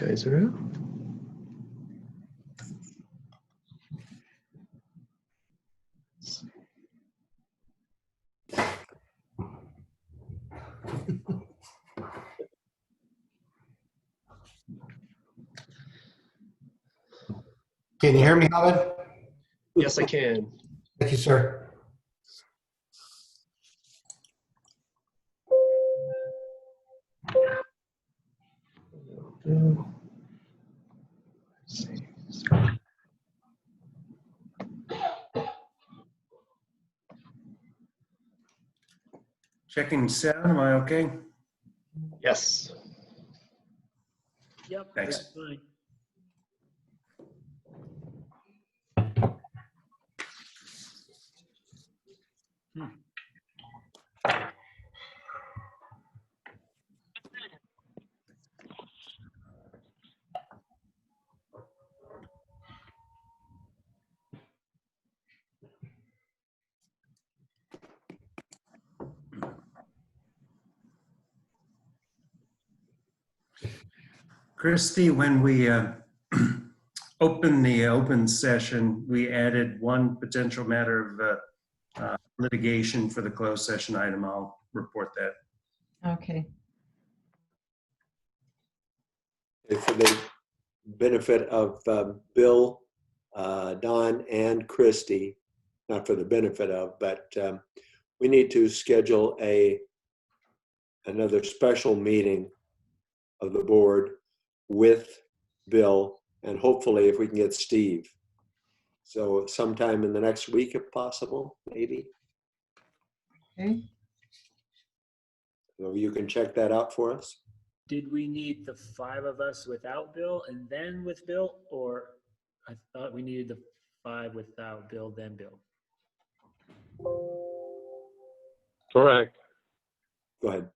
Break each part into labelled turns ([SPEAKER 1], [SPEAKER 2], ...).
[SPEAKER 1] guys are out.
[SPEAKER 2] Can you hear me, Howard?
[SPEAKER 1] Yes, I can.
[SPEAKER 2] Thank you, sir.
[SPEAKER 1] Let's see.
[SPEAKER 3] Checking sound, am I okay?
[SPEAKER 1] Yes.
[SPEAKER 4] Yep.
[SPEAKER 3] Thanks.
[SPEAKER 4] That's fine.
[SPEAKER 3] Christy, when we opened the open session, we added one potential matter of litigation for the closed session item. I'll report that.
[SPEAKER 5] Okay.
[SPEAKER 6] For the benefit of Bill, Don, and Christy, not for the benefit of, but we need to schedule another special meeting of the board with Bill, and hopefully if we can get Steve. So sometime in the next week, if possible, maybe.
[SPEAKER 5] Okay.
[SPEAKER 6] So you can check that out for us.
[SPEAKER 4] Did we need the 5 of us without Bill and then with Bill? Or I thought we needed the 5 without Bill, then Bill.
[SPEAKER 7] Correct.
[SPEAKER 6] Go ahead.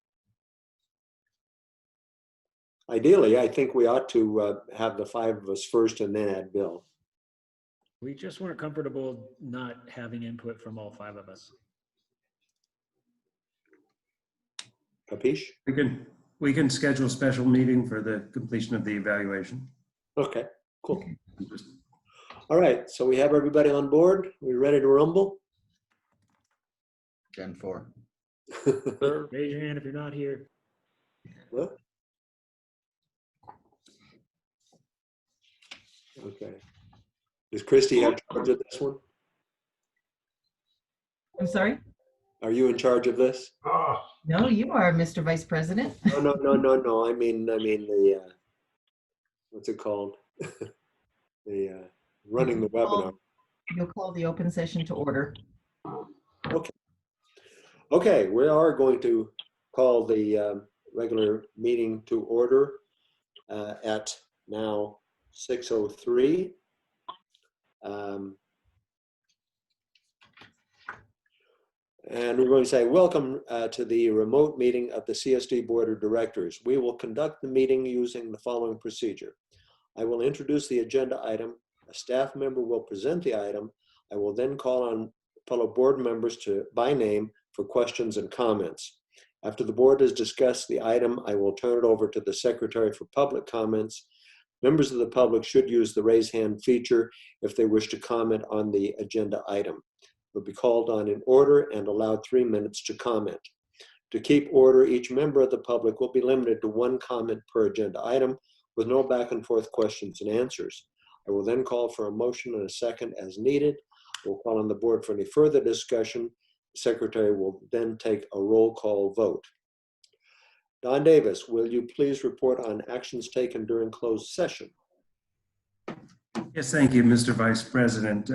[SPEAKER 6] Ideally, I think we ought to have the 5 of us first and then add Bill.
[SPEAKER 4] We just weren't comfortable not having input from all 5 of us.
[SPEAKER 6] Capiche?
[SPEAKER 3] We can schedule a special meeting for the completion of the evaluation.
[SPEAKER 6] Okay, cool. All right, so we have everybody on board. We ready to rumble?
[SPEAKER 2] Gen 4.
[SPEAKER 4] Raise your hand if you're not here.
[SPEAKER 6] What? Okay. Does Christy have charge of this one?
[SPEAKER 5] I'm sorry?
[SPEAKER 6] Are you in charge of this?
[SPEAKER 5] No, you are, Mr. Vice President.
[SPEAKER 6] No. I mean the what's it called? The running the webinar.
[SPEAKER 5] You'll call the open session to order.
[SPEAKER 6] Okay, we are going to call the regular meeting to order at now 6:03. And we're going to say, welcome to the remote meeting of the CSD Board of Directors. We will conduct the meeting using the following procedure. I will introduce the agenda item. A staff member will present the item. I will then call on fellow board members by name for questions and comments. After the board has discussed the item, I will turn it over to the secretary for public comments. Members of the public should use the raise hand feature if they wish to comment on the agenda item. Will be called on in order and allowed 3 minutes to comment. To keep order, each member of the public will be limited to 1 comment per agenda item with no back and forth questions and answers. I will then call for a motion and a second as needed. We'll call on the board for any further discussion. The secretary will then take a roll call vote. Don Davis, will you please report on actions taken during closed session?
[SPEAKER 3] Yes, thank you, Mr. Vice President.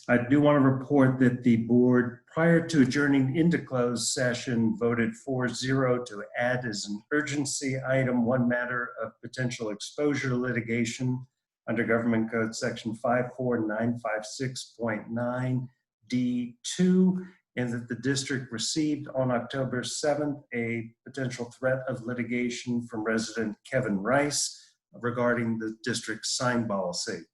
[SPEAKER 3] I do want to report that the board, prior to adjourning into closed session, voted 4-0 to add as an urgency item 1 matter of potential exposure to litigation under Government Code Section 54956.9 D2, and that the district received on October 7th a potential threat of litigation from resident Kevin Rice regarding the district's sign policy.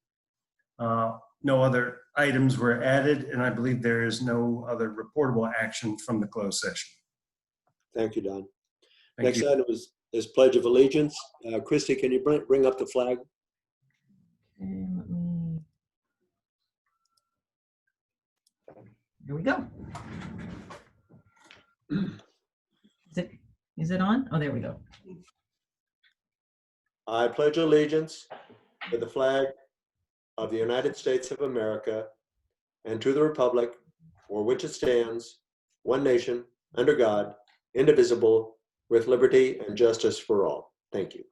[SPEAKER 3] No other items were added, and I believe there is no other reportable action from the closed session.
[SPEAKER 6] Thank you, Don.
[SPEAKER 3] Thank
[SPEAKER 6] Next
[SPEAKER 3] you.
[SPEAKER 6] item is is Pledge of Allegiance. Christy, can you bring up the flag?
[SPEAKER 5] Okay, let me. Here we go. Is it on? Oh, there we go.
[SPEAKER 6] I pledge allegiance to the flag of the United States of America and to the republic for which it stands, one nation, under God, indivisible, with liberty and justice for all. Thank you.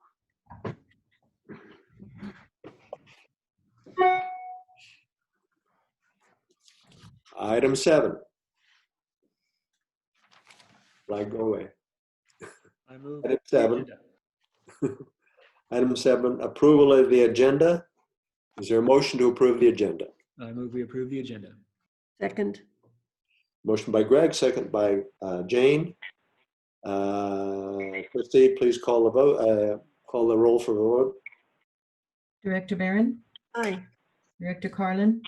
[SPEAKER 6] Item 7. Flag go away.
[SPEAKER 4] I move
[SPEAKER 6] Item
[SPEAKER 4] the
[SPEAKER 6] 7.
[SPEAKER 4] agenda.
[SPEAKER 6] Item 7, approval of the agenda. Is there a motion to approve the agenda?
[SPEAKER 4] I move we approve the agenda.
[SPEAKER 8] Second.
[SPEAKER 6] Motion by Greg, second by Jane. Christy, please call the vote. Call the roll for the vote.
[SPEAKER 5] Director Barron,
[SPEAKER 8] Aye.
[SPEAKER 5] Director Carlin,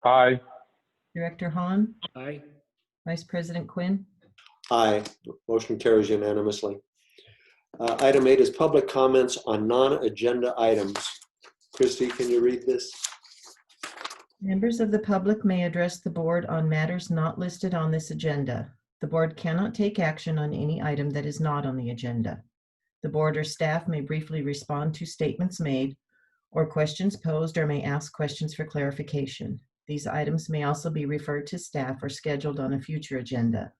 [SPEAKER 7] Aye.
[SPEAKER 5] Director Hahn,
[SPEAKER 4] Aye.
[SPEAKER 5] Vice President Quinn.
[SPEAKER 6] Aye. Motion carries unanimously. Item 8 is public comments on non-agenda items. Christy, can you read this?
[SPEAKER 5] Members of the public may address the board on matters not listed on this agenda. The board cannot take action on any item that is not on the agenda. The board or staff may briefly respond to statements made or questions posed, or may ask questions for clarification. These items may also be referred to staff or scheduled on a future agenda.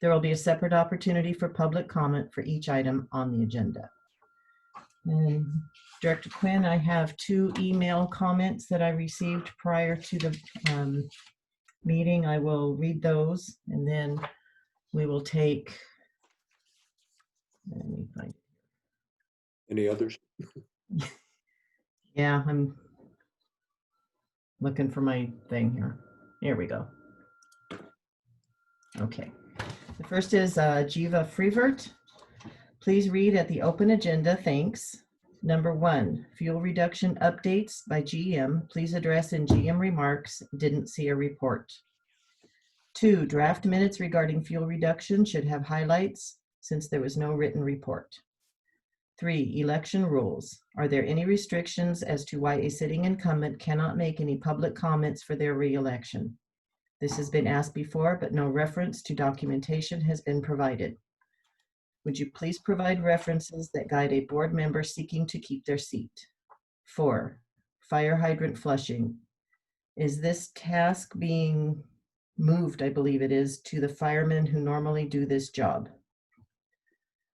[SPEAKER 5] There will be a separate opportunity for public comment for each item on the agenda. And Director Quinn, I have 2 email comments that I received prior to the meeting. I will read those, and then we will take, let me find,
[SPEAKER 6] Any others?
[SPEAKER 5] yeah, I'm looking for my thing here. Here we go. Okay. The first is Jiva Freevert. Please read at the open agenda. Thanks. Number 1, fuel reduction updates by GM. Please address in GM remarks. Didn't see a report. 2, draft minutes regarding fuel reduction should have highlights since there was no written report. 3, election rules. Are there any restrictions as to why a sitting incumbent cannot make any public comments for their re-election? This has been asked before, but no reference to documentation has been provided. Would you please provide references that guide a board member seeking to keep their seat? 4, fire hydrant flushing. Is this task being moved, I believe it is, to the firemen who normally do this job?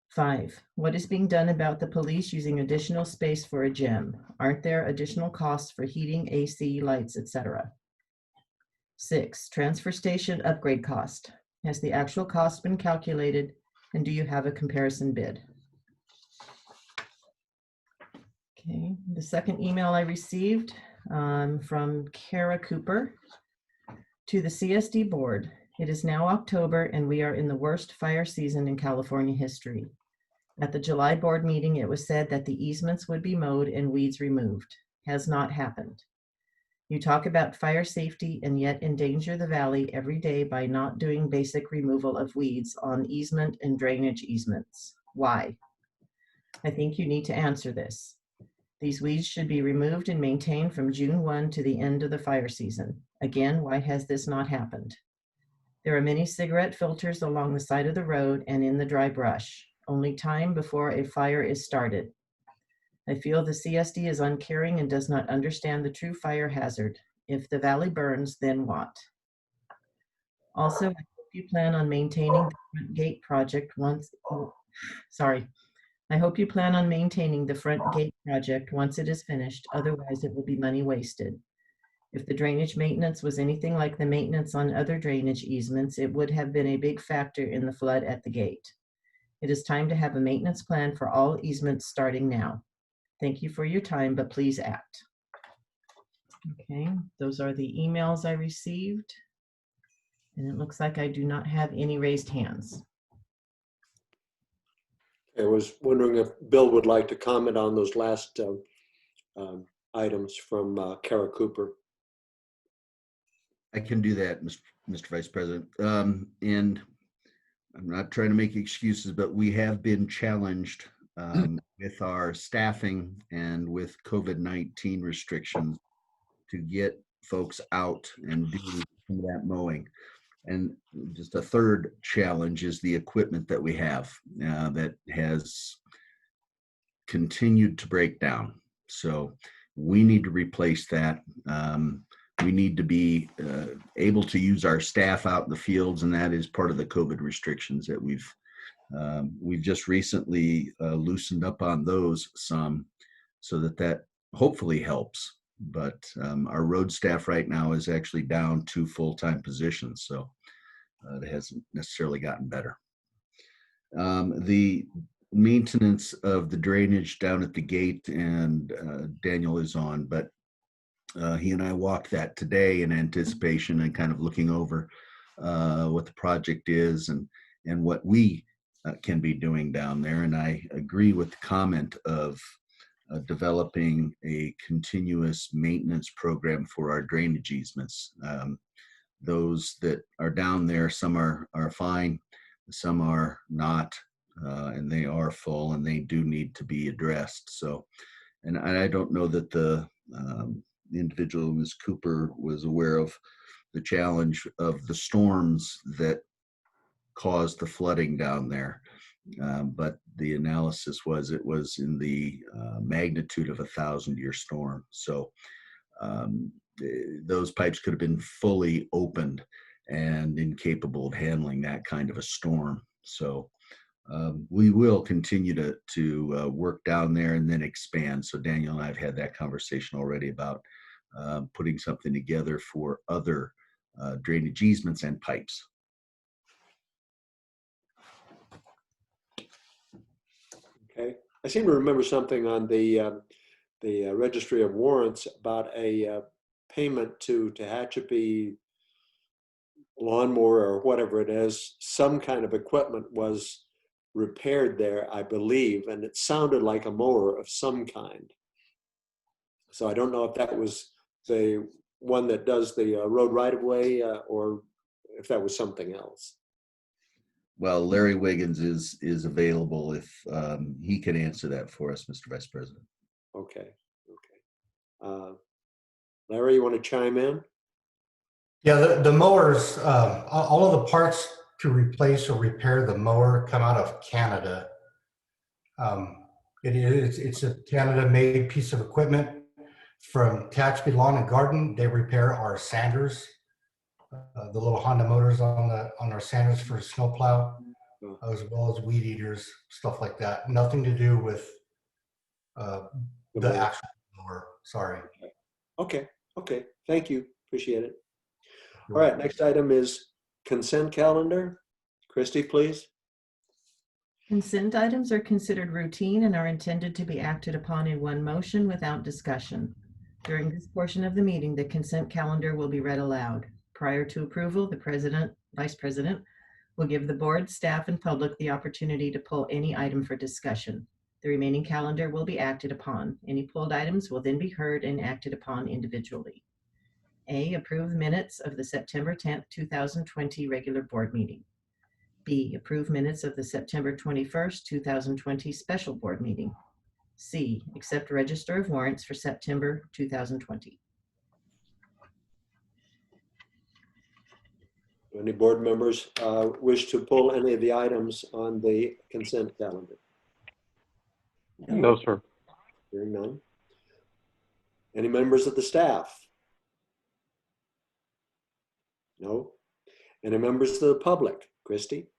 [SPEAKER 5] 5, what is being done about the police using additional space for a gym? Aren't there additional costs for heating, AC, lights, etc.? 6, transfer station upgrade cost. Has the actual cost been calculated, and do you have a comparison bid? Okay, the second email I received from Kara Cooper. To the CSD board, it is now October and we are in the worst fire season in California history. At the July board meeting, it was said that the easements would be mowed and weeds removed. Has not happened. You talk about fire safety and yet endanger the valley every day by not doing basic removal of weeds on easement and drainage easements. Why? I think you need to answer this. These weeds should be removed and maintained from June 1 to the end of the fire season. Again, why has this not happened? There are many cigarette filters along the side of the road and in the dry brush. Only time before a fire is started. I feel the CSD is uncaring and does not understand the true fire hazard. If the valley burns, then what? Also, I hope you plan on maintaining the front gate project once, I hope you plan on maintaining the front gate project once it is finished, otherwise it will be money wasted. If the drainage maintenance was anything like the maintenance on other drainage easements, it would have been a big factor in the flood at the gate. It is time to have a maintenance plan for all easements starting now. Thank you for your time, but please act. Okay, those are the emails I received. And it looks like I do not have any raised hands.
[SPEAKER 6] I was wondering if Bill would like to comment on those last items from Kara Cooper.
[SPEAKER 9] I can do that, Mr. Vice President. And I'm not trying to make excuses, but we have been challenged with our staffing and with COVID-19 restrictions to get folks out and do some of that mowing. And just a third challenge is the equipment that we have that has continued to break down. So we need to replace that. We need to be able to use our staff out in the fields, and that is part of the COVID restrictions that we've just recently loosened up on those some, so that hopefully helps. But our road staff right now is actually down 2 full-time positions, so it hasn't necessarily gotten better. The maintenance of the drainage down at the gate, and Daniel is on, but he and I walked that today in anticipation and kind of looking over what the project is and what we can be doing down there. And I agree with the comment of developing a continuous maintenance program for our drainage easements. Those that are down there, some are fine, some are not, and they are full, and they do need to be addressed. So, and I don't know that the individual, Ms. Cooper, was aware of the challenge of the storms that caused the flooding down there. But the analysis was it was in the magnitude of a 1,000-year storm. So those pipes could have been fully opened and incapable of handling that kind of a storm. So we will continue to work down there and then expand. So Daniel and I have had that conversation already about putting something together for other drainage easements and pipes.
[SPEAKER 6] Okay. I seem to remember something on the Registry of Warrants about a payment to Tehachapi lawnmower or whatever it is. Some kind of equipment was repaired there, I believe, and it sounded like a mower of some kind. So I don't know if that was the one that does the road right-of-way or if that was something else.
[SPEAKER 9] Well, Larry Wiggins is available if he can answer that for us, Mr. Vice President.
[SPEAKER 6] Okay. Larry, you want to chime in?
[SPEAKER 2] Yeah, the mowers, all of the parts to replace or repair the mower come out of Canada. It's a Canada-made piece of equipment from Tehachapi Lawn and Garden. They repair our sanders, the little Honda motors on our sanders for snowplow, as well as weed eaters, stuff like that. Nothing to do with the actual mower. Sorry.
[SPEAKER 6] Okay. Thank you. Appreciate it. All right. Next item is consent calendar. Christy, please.
[SPEAKER 5] Consent items are considered routine and are intended to be acted upon in one motion without discussion. During this portion of the meeting, the consent calendar will be read aloud. Prior to approval, the President, Vice President will give the board, staff, and public the opportunity to pull any item for discussion. The remaining calendar will be acted upon. Any pulled items will then be heard and acted upon individually. A, approve minutes of the September 10th, 2020 regular board meeting. B, approve minutes of the September 21st, 2020 special board meeting. C, accept register of warrants for September 2020.
[SPEAKER 6] Do any board members wish to pull any of the items on the consent calendar?
[SPEAKER 7] No, sir.
[SPEAKER 6] Hearing none. Any members of the staff? No. Any members of the public? Christy?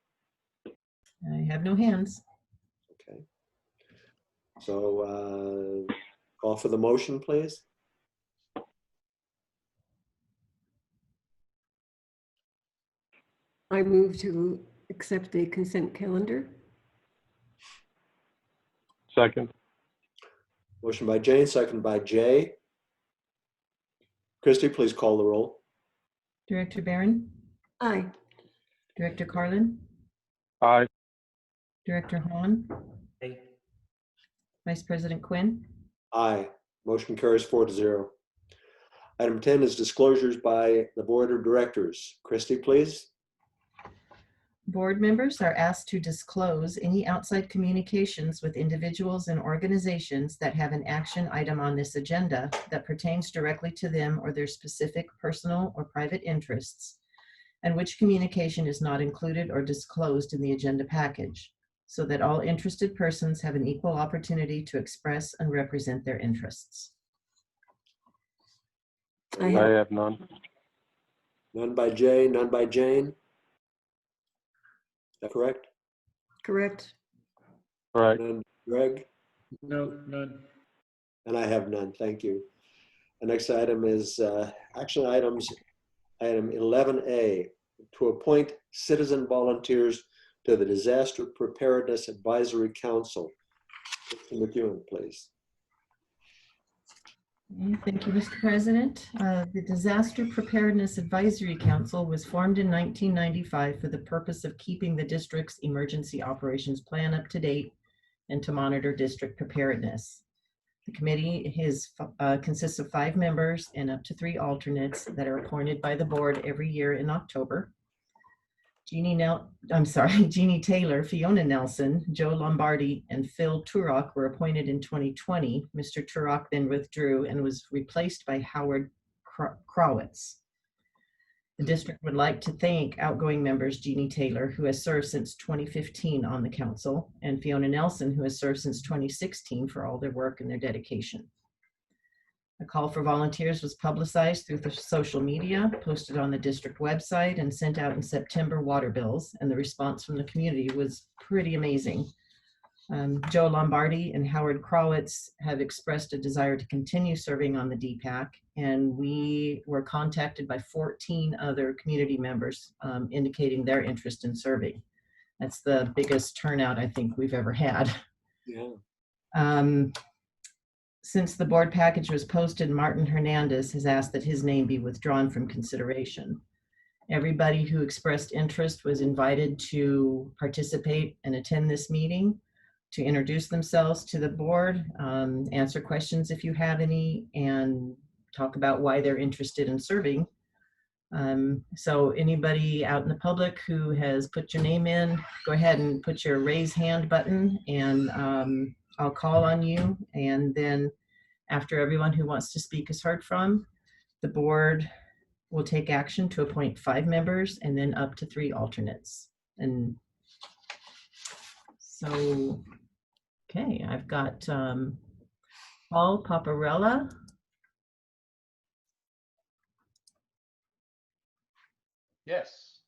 [SPEAKER 5] I have no hands.
[SPEAKER 6] Okay. So call for the motion, please.
[SPEAKER 8] I move to accept the consent calendar.
[SPEAKER 7] Second.
[SPEAKER 6] Motion by Jane, second by Jay. Christy, please call the roll.
[SPEAKER 5] Director Barron,
[SPEAKER 8] Aye.
[SPEAKER 5] Director Carlin,
[SPEAKER 7] Aye.
[SPEAKER 5] Director Hahn,
[SPEAKER 4] Aye.
[SPEAKER 5] Vice President Quinn.
[SPEAKER 6] Aye. Motion carries 4-0. Item 10 is disclosures by the Board of Directors. Christy, please.
[SPEAKER 5] board members are asked to disclose any outside communications with individuals and organizations that have an action item on this agenda that pertains directly to them or their specific personal or private interests, and which communication is not included or disclosed in the agenda package, so that all interested persons have an equal opportunity to express and represent their interests.
[SPEAKER 8] I
[SPEAKER 7] I
[SPEAKER 8] have,
[SPEAKER 7] have none.
[SPEAKER 6] None by Jay, none by Jane. Is that correct?
[SPEAKER 8] correct.
[SPEAKER 7] Correct.
[SPEAKER 6] None, Greg?
[SPEAKER 4] No, none.
[SPEAKER 6] And I have none, thank you. The next item is action items, item 11A, to appoint citizen volunteers to the Disaster Preparedness Advisory Council. Mr. McEwen, please.
[SPEAKER 5] Thank you, Mr. President. The Disaster Preparedness Advisory Council was formed in 1995 for the purpose of keeping the district's emergency operations plan up to date and to monitor district preparedness. The committee consists of 5 members and up to 3 alternates that are appointed by the board every year in October. Jeannie Taylor, Fiona Nelson, Joe Lombardi, and Phil Turok were appointed in 2020. Mr. Turok then withdrew and was replaced by Howard Krawitz. The district would like to thank outgoing members Jeannie Taylor, who has served since 2015 on the council, and Fiona Nelson, who has served since 2016, for all their work and their dedication. A call for volunteers was publicized through the social media, posted on the district website, and sent out in September water bills, and the response from the community was pretty amazing. Joe Lombardi and Howard Krawitz have expressed a desire to continue serving on the DPAC, and we were contacted by 14 other community members indicating their interest in serving. That's the biggest turnout I think we've ever had.
[SPEAKER 6] Yeah.
[SPEAKER 5] Since the board package was posted, Martin Hernandez has asked that his name be withdrawn from consideration. Everybody who expressed interest was invited to participate and attend this meeting, to introduce themselves to the board, answer questions if you have any, and talk about why they're interested in serving. So anybody out in the public who has put your name in, go ahead and put your raise hand button, and I'll call on you. And then after everyone who wants to speak is heard from, the board will take action to appoint 5 members and then up to 3 alternates. And so, okay, I've got Paul Paparella.
[SPEAKER 10] Yes.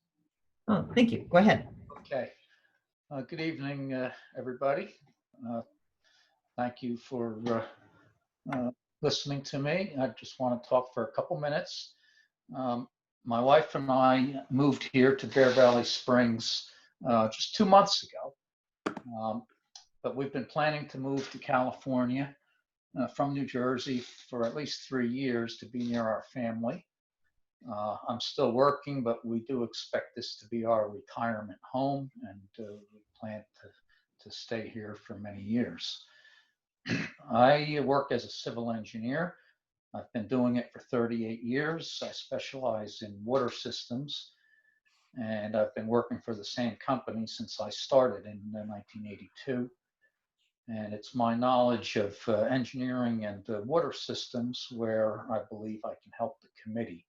[SPEAKER 5] Oh, thank you. Go ahead.
[SPEAKER 10] Okay. Good evening, everybody. Thank you for listening to me. I just want to talk for a couple minutes. My wife and I moved here to Bear Valley Springs just 2 months ago, but we've been planning to move to California from New Jersey for at least 3 years to be near our family. I'm still working, but we do expect this to be our retirement home, and we plan to stay here for many years. I work as a civil engineer. I've been doing it for 38 years. I specialize in water systems, and I've been working for the same company since I started in 1982. And it's my knowledge of engineering and water systems where I believe I can help the committee.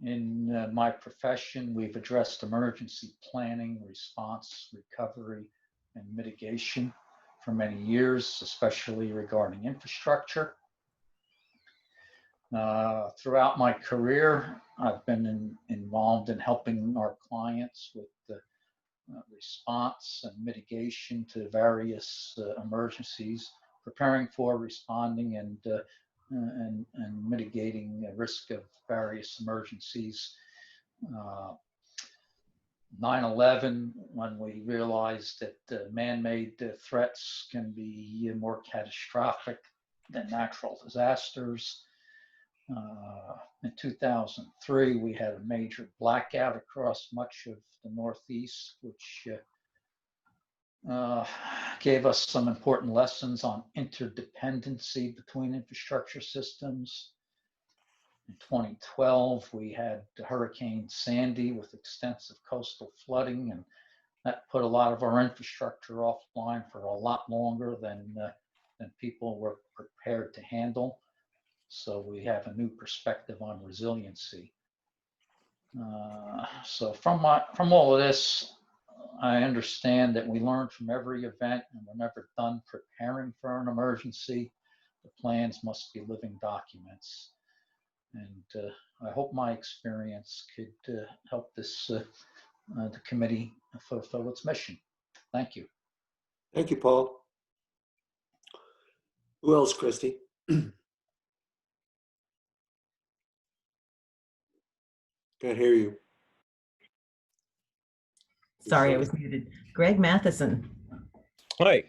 [SPEAKER 10] In my profession, we've addressed emergency planning, response, recovery, and mitigation for many years, especially regarding infrastructure. Throughout my career, I've been involved in helping our clients with the response and mitigation to various emergencies, preparing for, responding, and mitigating the risk of various emergencies. 9/11, when we realized that man-made threats can be more catastrophic than natural disasters. In 2003, we had a major blackout across much of the Northeast, which gave us some important lessons on interdependency between infrastructure systems. In 2012, we had Hurricane Sandy with extensive coastal flooding, and that put a lot of our infrastructure offline for a lot longer than people were prepared to handle. So we have a new perspective on resiliency. So from all of this, I understand that we learn from every event, and we're never done preparing for an emergency. The plans must be living documents. And I hope my experience could help the committee fulfill its mission. Thank you.
[SPEAKER 6] Thank you, Paul. Who else, Christy? Can't hear you.
[SPEAKER 5] Sorry, I was muted. Greg Matheson.
[SPEAKER 11] Hi,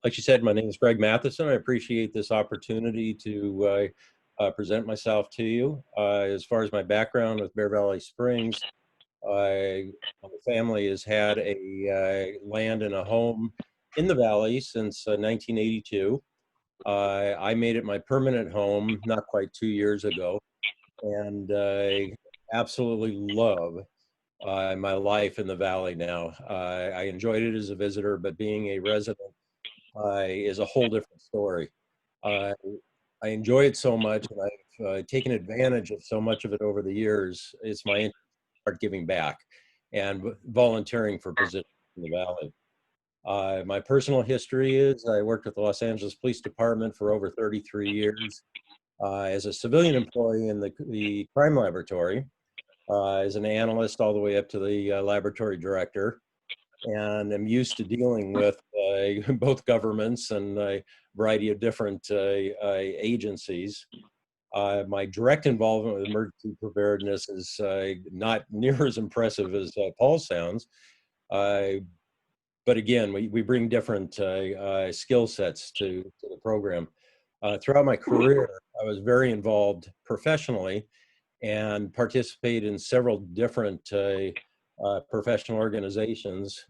[SPEAKER 11] like you said, my name is Greg Matheson. I appreciate this opportunity to present myself to you. As far as my background with Bear Valley Springs, my family has had a land and a home in the valley since 1982. I made it my permanent home not quite 2 years ago, and I absolutely love my life in the valley now. I enjoyed it as a visitor, but being a resident is a whole different story. I enjoy it so much, and I've taken advantage of so much of it over the years. It's my interest to start giving back and volunteering for positions in the valley. My personal history is I worked with the Los Angeles Police Department for over 33 years as a civilian employee in the crime laboratory. As an analyst all the way up to the laboratory director, and I'm used to dealing with both governments and a variety of different agencies. My direct involvement with emergency preparedness is not near as impressive as Paul sounds, but again, we bring different skill sets to the program. Throughout my career, I was very involved professionally and participate in several different professional organizations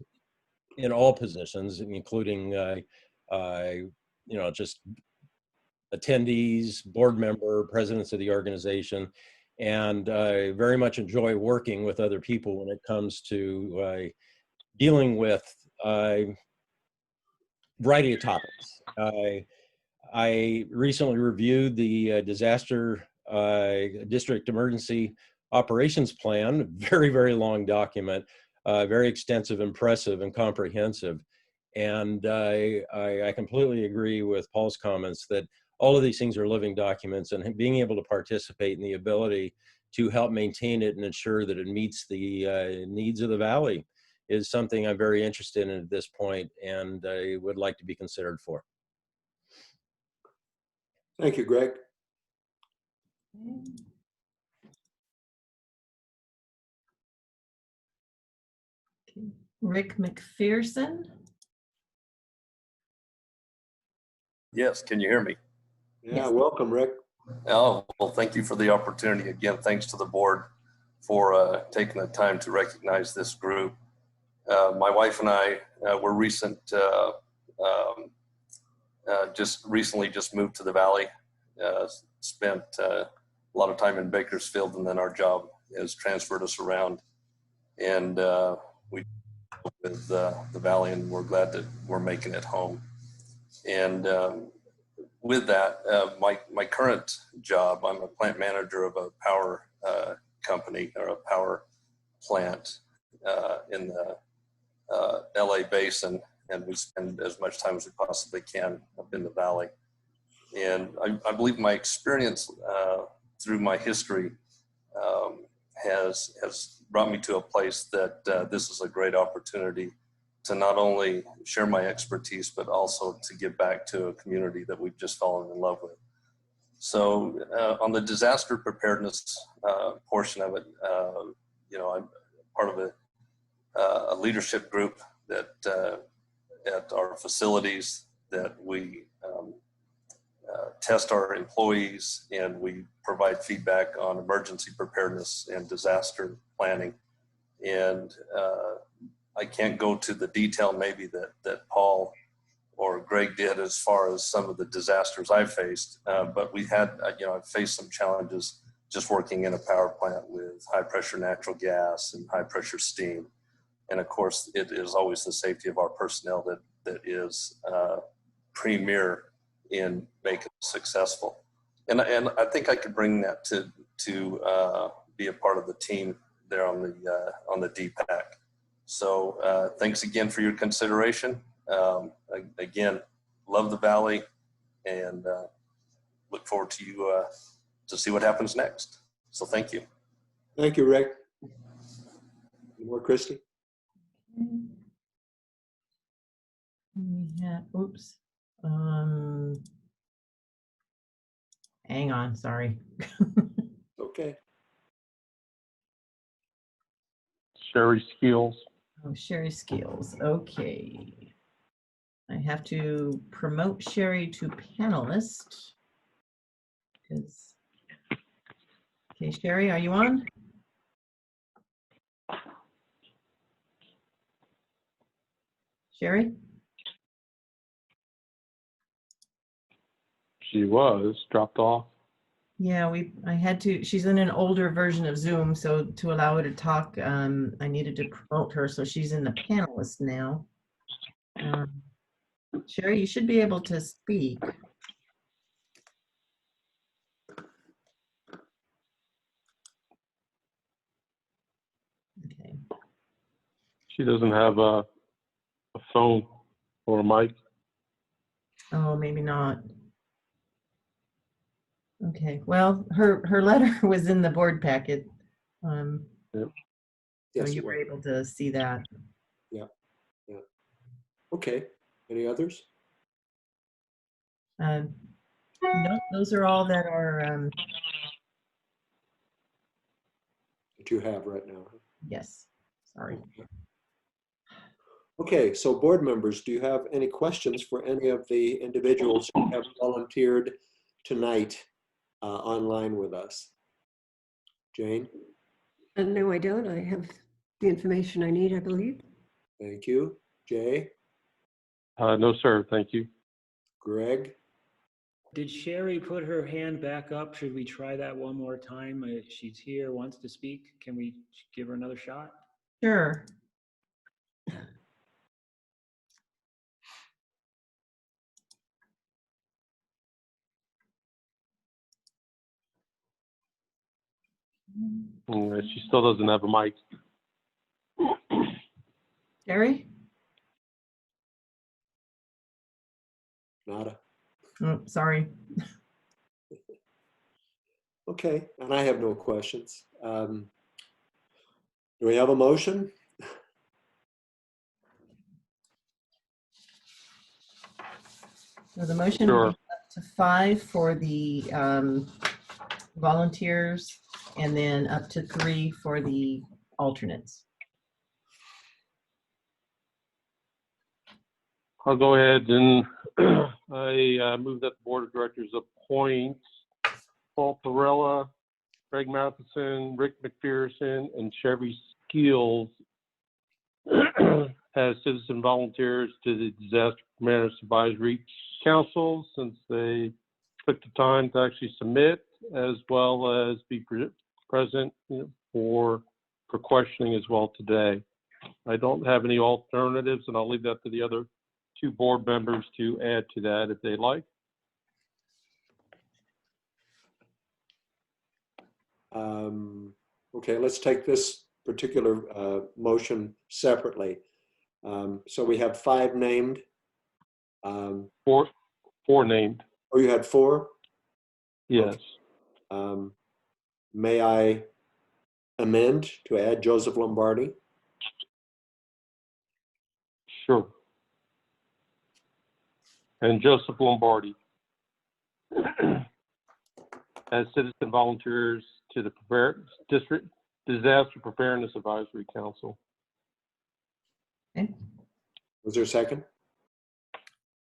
[SPEAKER 11] in all positions, including just attendees, board member, presidents of the organization, and I very much enjoy working with other people when it comes to dealing with a variety of topics. I recently reviewed the Disaster District Emergency Operations Plan, very, very long document, very extensive, impressive, and comprehensive. And I completely agree with Paul's comments that all of these things are living documents, and being able to participate in the ability to help maintain it and ensure that it meets the needs of the Valley is something I'm very interested in at this point, and I would like to be considered for.
[SPEAKER 6] Thank you, Greg.
[SPEAKER 5] Rick McPherson.
[SPEAKER 12] Yes, can you hear me?
[SPEAKER 6] Yeah,
[SPEAKER 5] Yes.
[SPEAKER 6] welcome, Rick.
[SPEAKER 12] Oh, well, thank you for the opportunity. Again, thanks to the board for taking the time to recognize this group. My wife and I were just recently moved to the Valley, spent a lot of time in Bakersfield, and then our job has transferred us around. And we with the Valley, and we're glad that we're making it home. And with that, my current job, I'm a plant manager of a power company or a power plant in the LA basin, and we spend as much time as we possibly can up in the Valley. And I believe my experience through my history has brought me to a place that this is a great opportunity to not only share my expertise, but also to give back to a community that we've just fallen in love with. So on the disaster preparedness portion of it, I'm part of a leadership group that at our facilities that we test our employees, and we provide feedback on emergency preparedness and disaster planning. And I can't go to the detail maybe that Paul or Greg did as far as some of the disasters I faced. But we had, I've faced some challenges just working in a power plant with high pressure natural gas and high pressure steam. And of course, it is always the safety of our personnel that is premier in making it successful. And I think I could bring that to be a part of the team there on the DPAC. So thanks again for your consideration. Again, love the Valley, and look forward to you to see what happens next. So thank you.
[SPEAKER 6] Thank you, Rick. Any more, Christy?
[SPEAKER 5] Yeah, oops. Hang on, sorry.
[SPEAKER 6] Okay.
[SPEAKER 7] Sherry Skills.
[SPEAKER 5] Oh, Sherry Skills, okay. I have to promote Sherry to panelist. Okay, Sherry, are you on? Sherry?
[SPEAKER 7] She was dropped off.
[SPEAKER 5] Yeah, I had to, she's in an older version of Zoom, so to allow her to talk, I needed to promote her, so she's in the panelist now. Sherry, you should be able to speak. Okay.
[SPEAKER 7] She doesn't have a phone or a mic.
[SPEAKER 5] Oh, maybe not. Okay, well, her letter was in the board packet.
[SPEAKER 7] Yep.
[SPEAKER 5] So
[SPEAKER 6] Yes,
[SPEAKER 5] you
[SPEAKER 6] it
[SPEAKER 5] were
[SPEAKER 6] was.
[SPEAKER 5] able to see that.
[SPEAKER 6] Yeah. Okay. Any others?
[SPEAKER 5] No, those are all that are,
[SPEAKER 6] That you have right now?
[SPEAKER 5] yes, sorry.
[SPEAKER 6] Okay, so board members, do you have any questions for any of the individuals who have volunteered tonight online with us? Jane?
[SPEAKER 8] No, I don't. I have the information I need, I believe.
[SPEAKER 6] Thank you. Jay?
[SPEAKER 7] No, sir. Thank you.
[SPEAKER 6] Greg?
[SPEAKER 4] Did Sherry put her hand back up? Should we try that one more time? She's here, wants to speak. Can we give her another shot?
[SPEAKER 5] Sure.
[SPEAKER 7] She still doesn't have a mic.
[SPEAKER 5] Sherry?
[SPEAKER 6] Nada.
[SPEAKER 5] Oh, sorry.
[SPEAKER 6] Okay, and I have no questions. Do we have a motion?
[SPEAKER 5] So the motion
[SPEAKER 7] Sure.
[SPEAKER 5] is up to 5 for the volunteers, and then up to 3 for the alternates.
[SPEAKER 7] I'll go ahead and I move that the board of directors appoint Paul Perella, Greg Matheson, Rick McPherson, and Chevy Skills as citizen volunteers to the Disaster Preparedness Advisory Council, since they took the time to actually submit, as well as be present for questioning as well today. I don't have any alternatives, and I'll leave that to the other 2 board members to add to that if they like.
[SPEAKER 6] Okay, let's take this particular motion separately. So we have 5 named.
[SPEAKER 7] 4 named.
[SPEAKER 6] Oh, you had 4?
[SPEAKER 7] Yes.
[SPEAKER 6] Okay. May I amend to add Joseph Lombardi?
[SPEAKER 7] Sure. And Joseph Lombardi as citizen volunteers to the District Disaster Preparedness Advisory Council.
[SPEAKER 5] Okay.
[SPEAKER 6] Was there a second?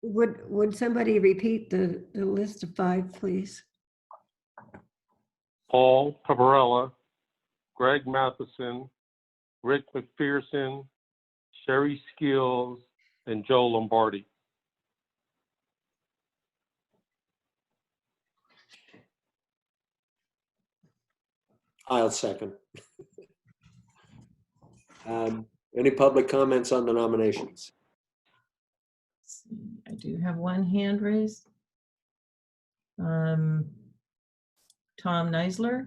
[SPEAKER 8] Would somebody repeat the list of 5, please?
[SPEAKER 7] Paul Pavarella, Greg Matheson, Rick McPherson, Sherry Skills, and Joe Lombardi.
[SPEAKER 6] I'll second. Any public comments on the nominations?
[SPEAKER 5] Let's see, I do have one hand raised. Tom Neisler.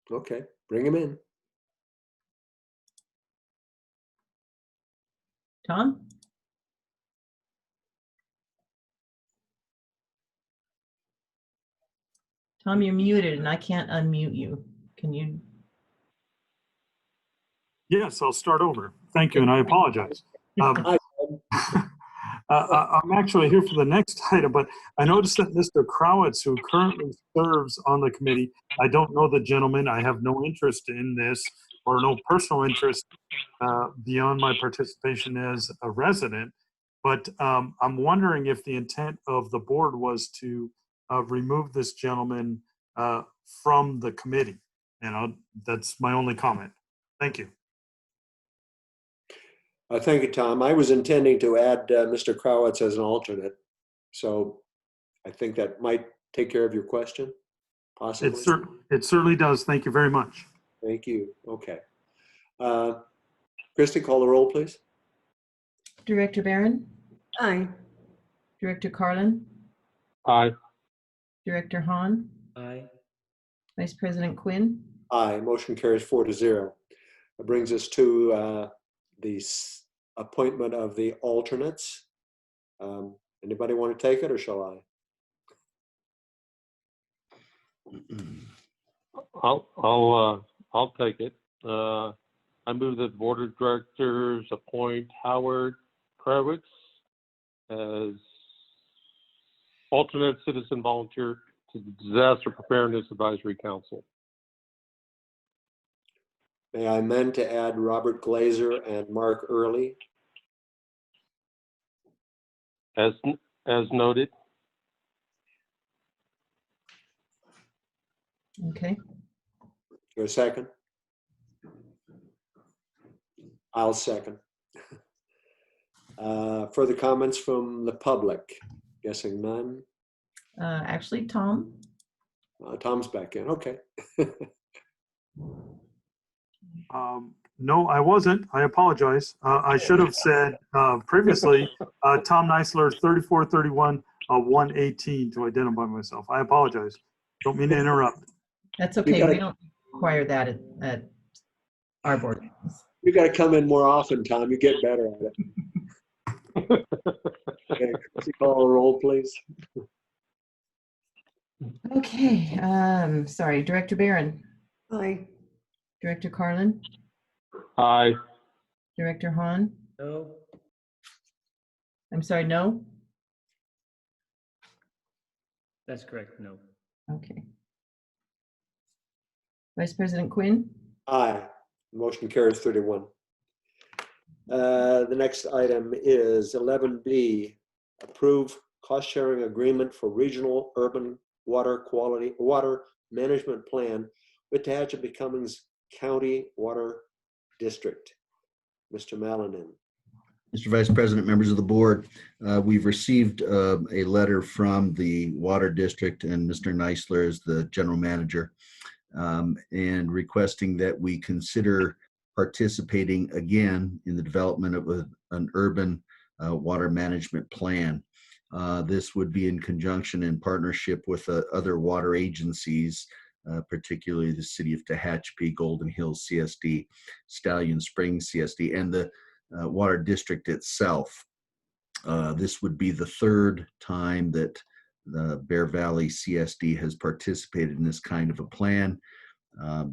[SPEAKER 6] Okay, bring him in.
[SPEAKER 5] Tom? Tom, you're muted and I can't unmute you. Can you?
[SPEAKER 13] Yes, I'll start over. Thank you, and I apologize.
[SPEAKER 6] Hi,
[SPEAKER 13] I'm actually here for the next item, but I noticed that Mr. Crowitz, who currently serves on the committee, I don't know the gentleman. I have no interest in this or no personal interest beyond my participation as a resident. But I'm wondering if the intent of the board was to remove this gentleman from the committee. And that's my only comment. Thank you.
[SPEAKER 6] Thank you, Tom. I was intending to add Mr. Crowitz as an alternate, so I think that might take care of your question, possibly.
[SPEAKER 13] It certainly does. Thank you very much.
[SPEAKER 6] Thank you. Okay. Christie, call the roll, please.
[SPEAKER 5] Director Barron?
[SPEAKER 8] Aye.
[SPEAKER 5] Director Carlin?
[SPEAKER 7] Aye.
[SPEAKER 5] Director Hahn?
[SPEAKER 4] Aye.
[SPEAKER 5] Vice President Quinn?
[SPEAKER 6] Aye. Motion carries 4-0. That brings us to the appointment of the alternates. Anybody want to take it, or shall I?
[SPEAKER 7] I'll take it. I move that the board of directors appoint Howard Kravitz as alternate citizen volunteer to the Disaster Preparedness Advisory Council.
[SPEAKER 6] May I amend to add Robert Glazer and Mark Early?
[SPEAKER 7] As noted.
[SPEAKER 5] Okay.
[SPEAKER 6] Your second? I'll second. Further comments from the public? Guessing none.
[SPEAKER 5] Actually, Tom?
[SPEAKER 6] Tom's back in. Okay.
[SPEAKER 13] No, I wasn't. I apologize. I should have said previously, Tom Neisler, 3431-118 to identify myself. I apologize. Don't mean to interrupt.
[SPEAKER 5] That's okay. We don't require that at our board.
[SPEAKER 6] You got to come in more often, Tom. You get better at it. Okay, call the roll, please.
[SPEAKER 5] Okay. Sorry, Director Barron.
[SPEAKER 8] Aye.
[SPEAKER 5] Director Carlin.
[SPEAKER 7] Aye.
[SPEAKER 5] Director Hahn.
[SPEAKER 4] No.
[SPEAKER 5] I'm sorry, no?
[SPEAKER 4] That's correct. No.
[SPEAKER 5] Okay. Vice President Quinn.
[SPEAKER 6] Aye. Motion carries 31. The next item is 11B, approve cost-sharing agreement for regional urban water management plan with Tehachapi Cummings County Water District. Mr. Malinan.
[SPEAKER 9] Mr. Vice President, members of the board, we've received a letter from the Water District and Mr. Neisler as the general manager, and requesting that we consider participating again in the development of an urban water management plan. This would be in conjunction and partnership with other water agencies, particularly the City of Tehachapi, Golden Hills CSD, Stallion Springs CSD, and the Water District itself. This would be the third time that the Bear Valley CSD has participated in this kind of a plan.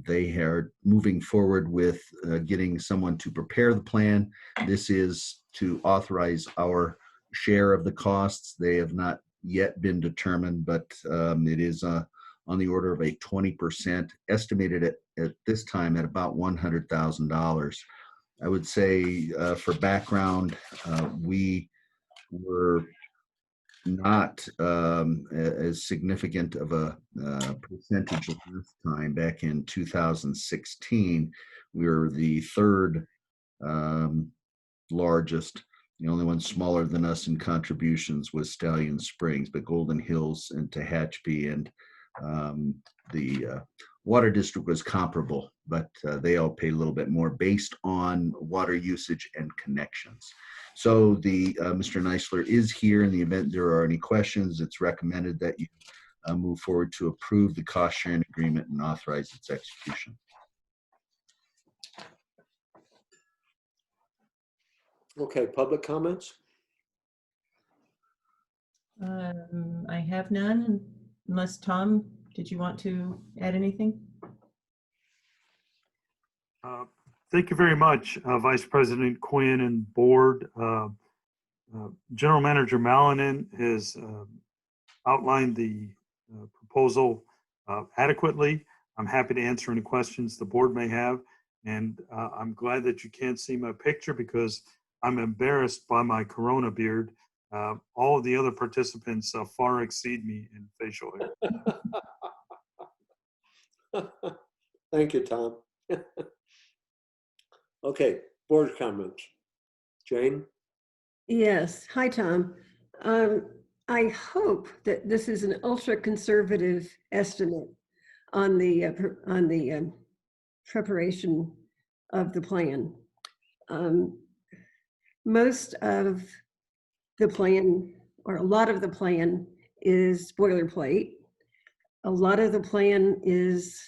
[SPEAKER 9] They are moving forward with getting someone to prepare the plan. This is to authorize our share of the costs. They have not yet been determined, but it is on the order of a 20%, estimated at this time at about $100,000. I would say for background, we were not as significant of a percentage last time. Back in 2016, we were the third largest. The only one smaller than us in contributions was Stallion Springs, but Golden Hills and Tehachapi and The water district was comparable, but they all paid a little bit more based on water usage and connections. So the Mr. Neisler is here. In the event there are any questions, it's recommended that you move forward to approve the cost sharing agreement and authorize its execution.
[SPEAKER 6] Okay, public comments?
[SPEAKER 5] I have none, unless Tom, did you want to add anything?
[SPEAKER 13] Thank you very much, Vice President Quinn and board. General Manager Malinan has outlined the proposal adequately. I'm happy to answer any questions the board may have. And I'm glad that you can't see my picture because I'm embarrassed by my Corona beard. All of the other participants far exceed me in facial hair.
[SPEAKER 6] Thank you, Tom. Okay, board comments. Jane?
[SPEAKER 8] Yes. Hi, Tom. I hope that this is an ultra-conservative estimate on the preparation of the plan. Most of the plan, or a lot of the plan, is boilerplate. A lot of the plan is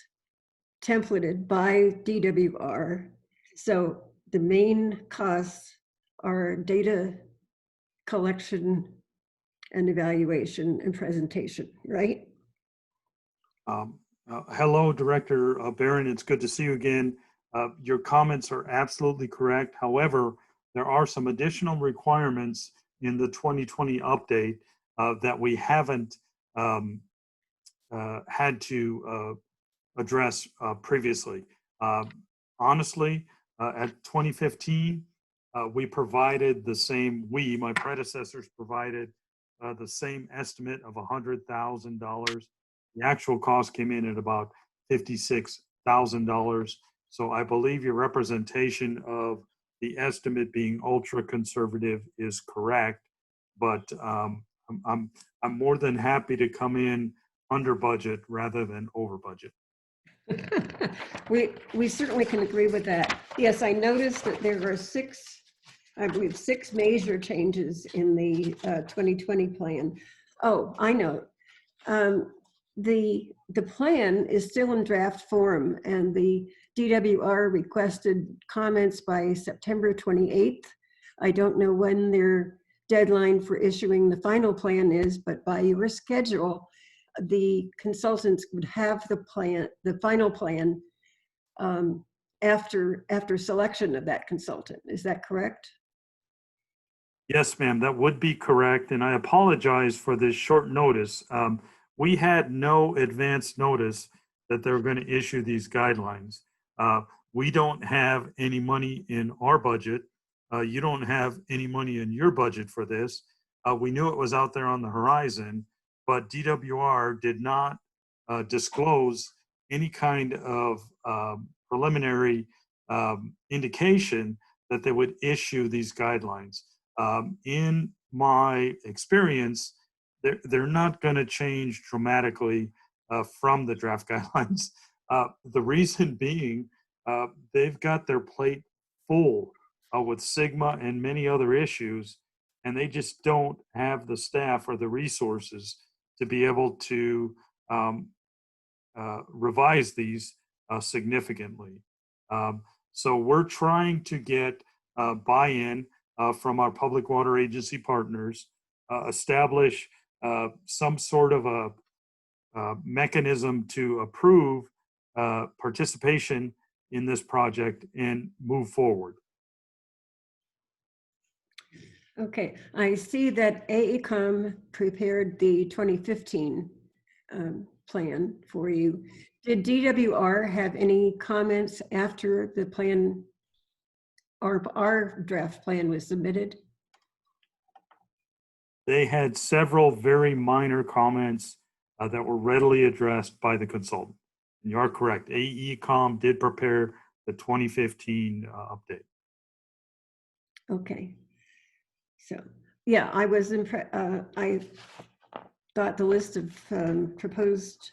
[SPEAKER 8] templated by DWR. So the main costs are data collection and evaluation and presentation, right?
[SPEAKER 13] Hello, Director Barron. It's good to see you again. Your comments are absolutely correct. However, there are some additional requirements in the 2020 update that we haven't had to address previously. Honestly, at 2015, we provided the same, my predecessors provided the same estimate of $100,000. The actual cost came in at about $56,000. So I believe your representation of the estimate being ultra conservative is correct, but I'm more than happy to come in under budget rather than over budget.
[SPEAKER 8] We certainly can agree with that. Yes, I noticed that there are I believe six major changes in the 2020 plan. Oh, I know. The plan is still in draft form, and the DWR requested comments by September 28th. I don't know when their deadline for issuing the final plan is, but by your schedule, the consultants would have the final plan after selection of that consultant. Is that correct?
[SPEAKER 13] Yes, ma'am, that would be correct. And I apologize for this short notice. We had no advance notice that they were going to issue these guidelines. We don't have any money in our budget. You don't have any money in your budget for this. We knew it was out there on the horizon, but DWR did not disclose any kind of preliminary indication that they would issue these guidelines. In my experience, they're not going to change dramatically from the draft guidelines. The reason being, they've got their plate full with Sigma and many other issues, and they just don't have the staff or the resources to be able to revise these significantly. So we're trying to get buy-in from our public water agency partners, establish some sort of a mechanism to approve participation in this project and move forward.
[SPEAKER 8] Okay, I see that AECOM prepared the 2015 plan for you. Did DWR have any comments after the plan or our draft plan was submitted?
[SPEAKER 13] They had several very minor comments that were readily addressed by the consultant. And you are correct. AECOM did prepare the 2015 update.
[SPEAKER 8] Okay. So, yeah, I was impressed. I thought the list of proposed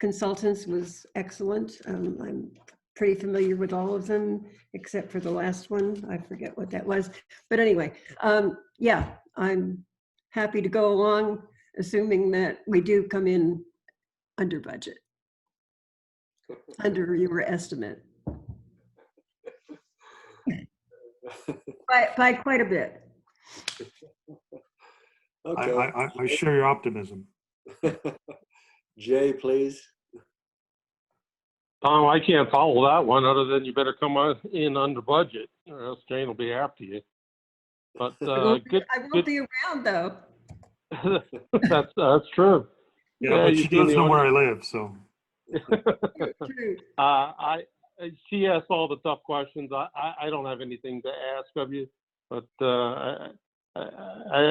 [SPEAKER 8] consultants was excellent. I'm pretty familiar with all of them, except for the last one. I forget what that was. But anyway, yeah, I'm happy to go along, assuming that we do come in under budget, under your estimate. By quite a bit.
[SPEAKER 6] Okay.
[SPEAKER 13] I share your optimism.
[SPEAKER 6] Jay, please.
[SPEAKER 7] Tom, I can't follow that one other than you better come in under budget or else Jane will be after you. But
[SPEAKER 8] I
[SPEAKER 7] good.
[SPEAKER 8] won't be around though.
[SPEAKER 7] That's true.
[SPEAKER 13] Yeah, but
[SPEAKER 7] you
[SPEAKER 13] she
[SPEAKER 7] see in
[SPEAKER 13] does
[SPEAKER 7] the
[SPEAKER 13] know where I
[SPEAKER 7] audience.
[SPEAKER 13] live, so.
[SPEAKER 8] True.
[SPEAKER 7] She asked all the tough questions. I don't have anything to ask of you, but I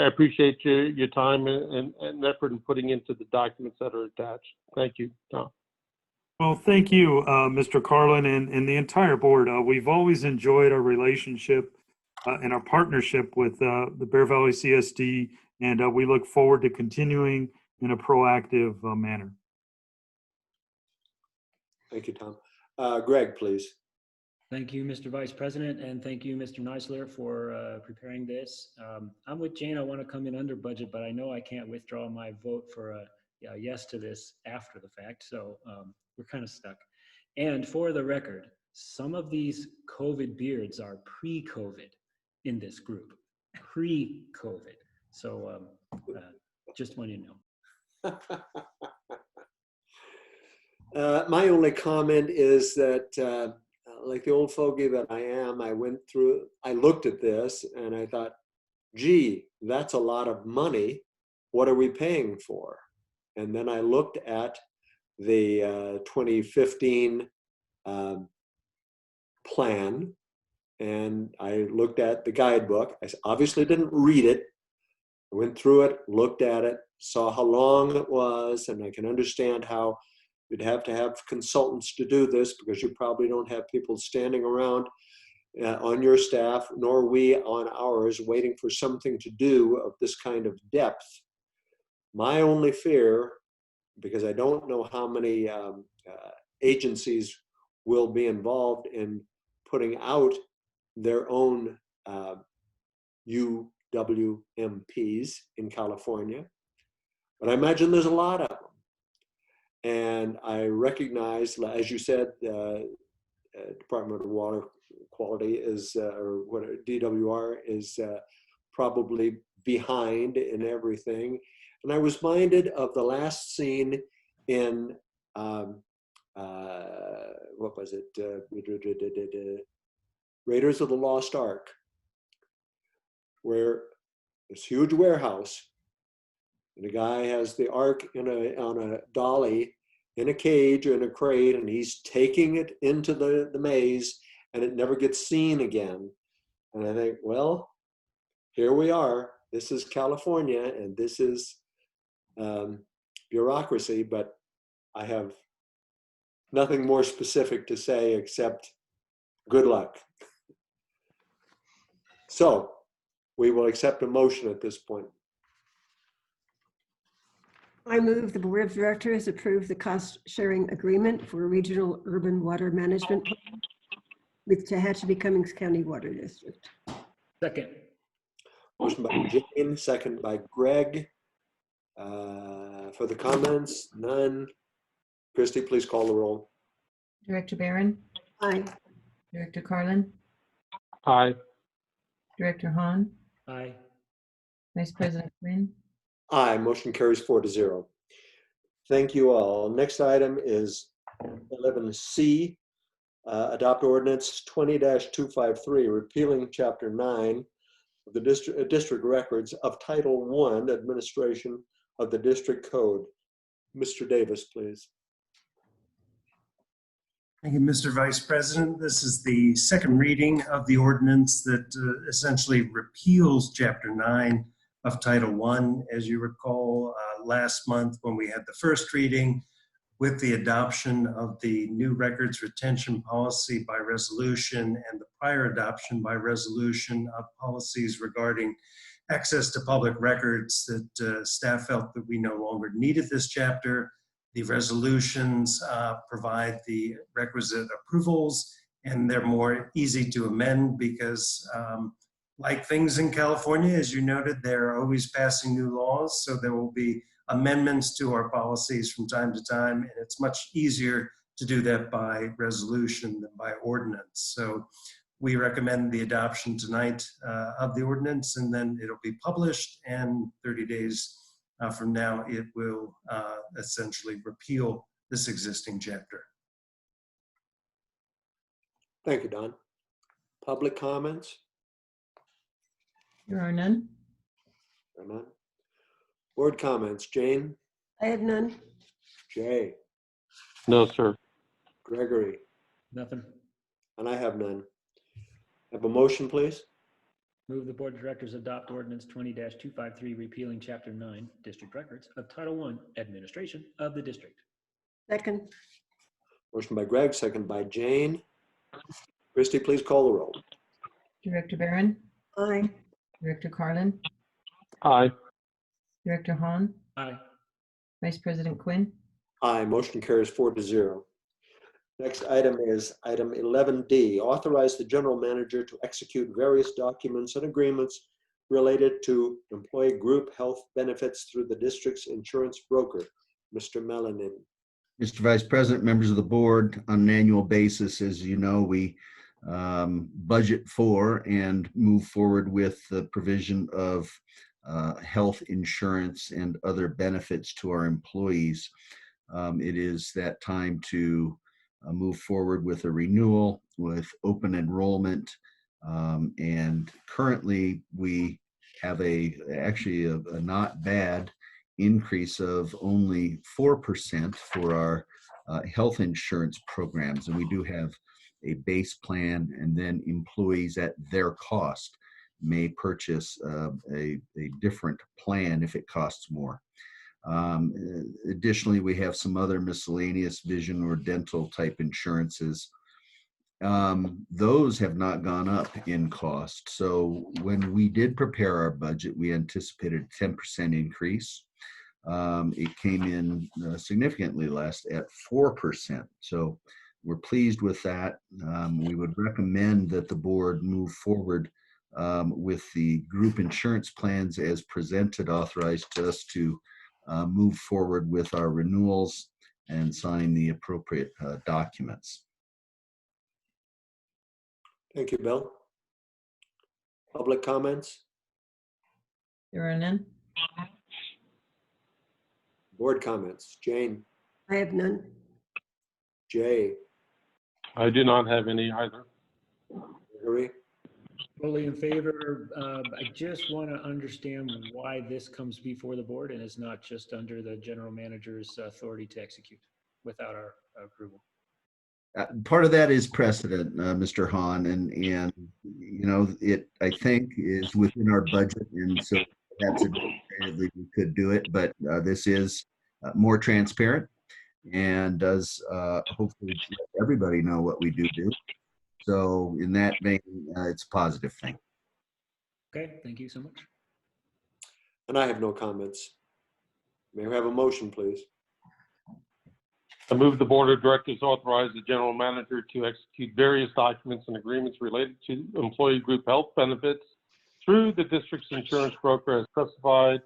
[SPEAKER 7] appreciate your time and effort in putting into the documents that are attached. Thank you, Tom.
[SPEAKER 13] Well, thank you, Mr. Carlin, and the entire board. We've always enjoyed our relationship and our partnership with the Bear Valley CSD, and we look forward to continuing in a proactive manner.
[SPEAKER 6] Thank you, Tom. Greg, please.
[SPEAKER 4] Thank you, Mr. Vice President, and thank you, Mr. Neisler, for preparing this. I'm with Jane. I want to come in under budget, but I know I can't withdraw my vote for a yes to this after the fact, so we're kind of stuck. And for the record, some of these COVID beards are pre-COVID in this group, pre-COVID. So just want you to know.
[SPEAKER 6] My only comment is that, like the old fogey that I am, I looked at this and I thought, gee, that's a lot of money. What are we paying for? And then I looked at the 2015 plan, and I looked at the guidebook. I obviously didn't read it. I went through it, looked at it, saw how long it was, and I can understand how you'd have to have consultants to do this because you probably don't have people standing around on your staff, nor we on ours, waiting for something to do of this kind of depth. My only fear, because I don't know how many agencies will be involved in putting out their own UWMPs in California, but I imagine there's a lot of them. And I recognize, as you said, Department of Water Quality is, or what DWR is probably behind in everything. And I was minded of the last scene in, what was it? Raiders of the Lost Ark, where this huge warehouse, and the guy has the ark on a dolly in a cage or in a crate, and he's taking it into the maze, and it never gets seen again. And I think, well, here we are. This is California, and this is bureaucracy, but I have nothing more specific to say except good luck. So we will accept a motion at this point.
[SPEAKER 8] I move the Board of Directors approve the cost-sharing agreement for regional urban water management plan with Tehachapi Cummings County Water District.
[SPEAKER 4] Second.
[SPEAKER 6] Motion by Jane, second by Greg. For the comments, none. Christy, please call the roll.
[SPEAKER 5] Director Barron?
[SPEAKER 8] Aye.
[SPEAKER 5] Director Carlin?
[SPEAKER 7] Aye.
[SPEAKER 5] Director Hahn?
[SPEAKER 4] Aye.
[SPEAKER 5] Vice President Quinn?
[SPEAKER 6] Aye, motion carries 4-0. Thank you all. Next item is 11C, adopt ordinance 20-253, repealing Chapter 9 of the district records of Title I, administration of the district code. Mr. Davis, please.
[SPEAKER 3] Thank you, Mr. Vice President. This is the second reading of the ordinance that essentially repeals Chapter 9 of Title I. As you recall, last month when we had the first reading with the adoption of the new records retention policy by resolution and the prior adoption by resolution of policies regarding access to public records, that staff felt that we no longer needed this chapter. The resolutions provide the requisite approvals, and they're more easy to amend because like things in California, as you noted, they're always passing new laws. So there will be amendments to our policies from time to time, and it's much easier to do that by resolution than by ordinance. So we recommend the adoption tonight of the ordinance, and then it'll be published, and 30 days from now, it will essentially repeal this existing chapter.
[SPEAKER 6] Thank you, Don. Public comments?
[SPEAKER 5] There are none.
[SPEAKER 6] There are none. Board comments? Jane?
[SPEAKER 8] I have none.
[SPEAKER 6] Jay?
[SPEAKER 7] No, sir.
[SPEAKER 6] Gregory?
[SPEAKER 4] Nothing.
[SPEAKER 6] And I have none. Have a motion, please?
[SPEAKER 4] Move the Board of Directors adopt ordinance 20-253 repealing Chapter 9, District Records of Title I, Administration of the District.
[SPEAKER 8] Second.
[SPEAKER 6] Motion by Greg, second by Jane. Christie, please call the roll.
[SPEAKER 5] Director Barron,
[SPEAKER 8] Aye.
[SPEAKER 5] Director Carlin,
[SPEAKER 7] Aye.
[SPEAKER 5] Director Hahn,
[SPEAKER 4] Aye.
[SPEAKER 5] Vice President Quinn.
[SPEAKER 6] Aye, motion carries 4-0. Next item is item 11D, authorize the general manager to execute various documents and agreements related to employee group health benefits through the district's insurance broker. Mr. Melanin.
[SPEAKER 9] Mr. Vice President, members of the board, on an annual basis, as you know, we budget for and move forward with the provision of health insurance and other benefits to our employees. It is that time to move forward with a renewal, with open enrollment, and currently we have actually a not bad increase of only 4% for our health insurance programs, and we do have a base plan, and then employees at their cost may purchase a different plan if it costs more. Additionally, we have some other miscellaneous vision or dental type insurances. Those have not gone up in cost. So when we did prepare our budget, we anticipated a 10% increase. It came in significantly less at 4%. So we're pleased with that. We would recommend that the board move forward with the group insurance plans as presented, authorized to us to move forward with our renewals and sign the appropriate documents.
[SPEAKER 6] Thank you, Bill. Public comments?
[SPEAKER 5] There are none.
[SPEAKER 6] Board comments? Jane?
[SPEAKER 8] I have none.
[SPEAKER 6] Jay?
[SPEAKER 7] I do not have any either.
[SPEAKER 6] Gregory?
[SPEAKER 4] Fully in favor. I just want to understand why this comes before the board and is not just under the general manager's authority to execute without our approval.
[SPEAKER 9] Part of that is precedent, Mr. Hahn, and you know, it I think is within our budget, and so that's we could do it, but this is more transparent and does hopefully let everybody know what we do. So in that vein, it's a positive thing.
[SPEAKER 4] Okay, thank you so much.
[SPEAKER 6] And I have no comments. May I have a motion, please?
[SPEAKER 7] I move the Board of Directors authorize the General Manager to execute various documents and agreements related to employee group health benefits through the district's insurance broker as specified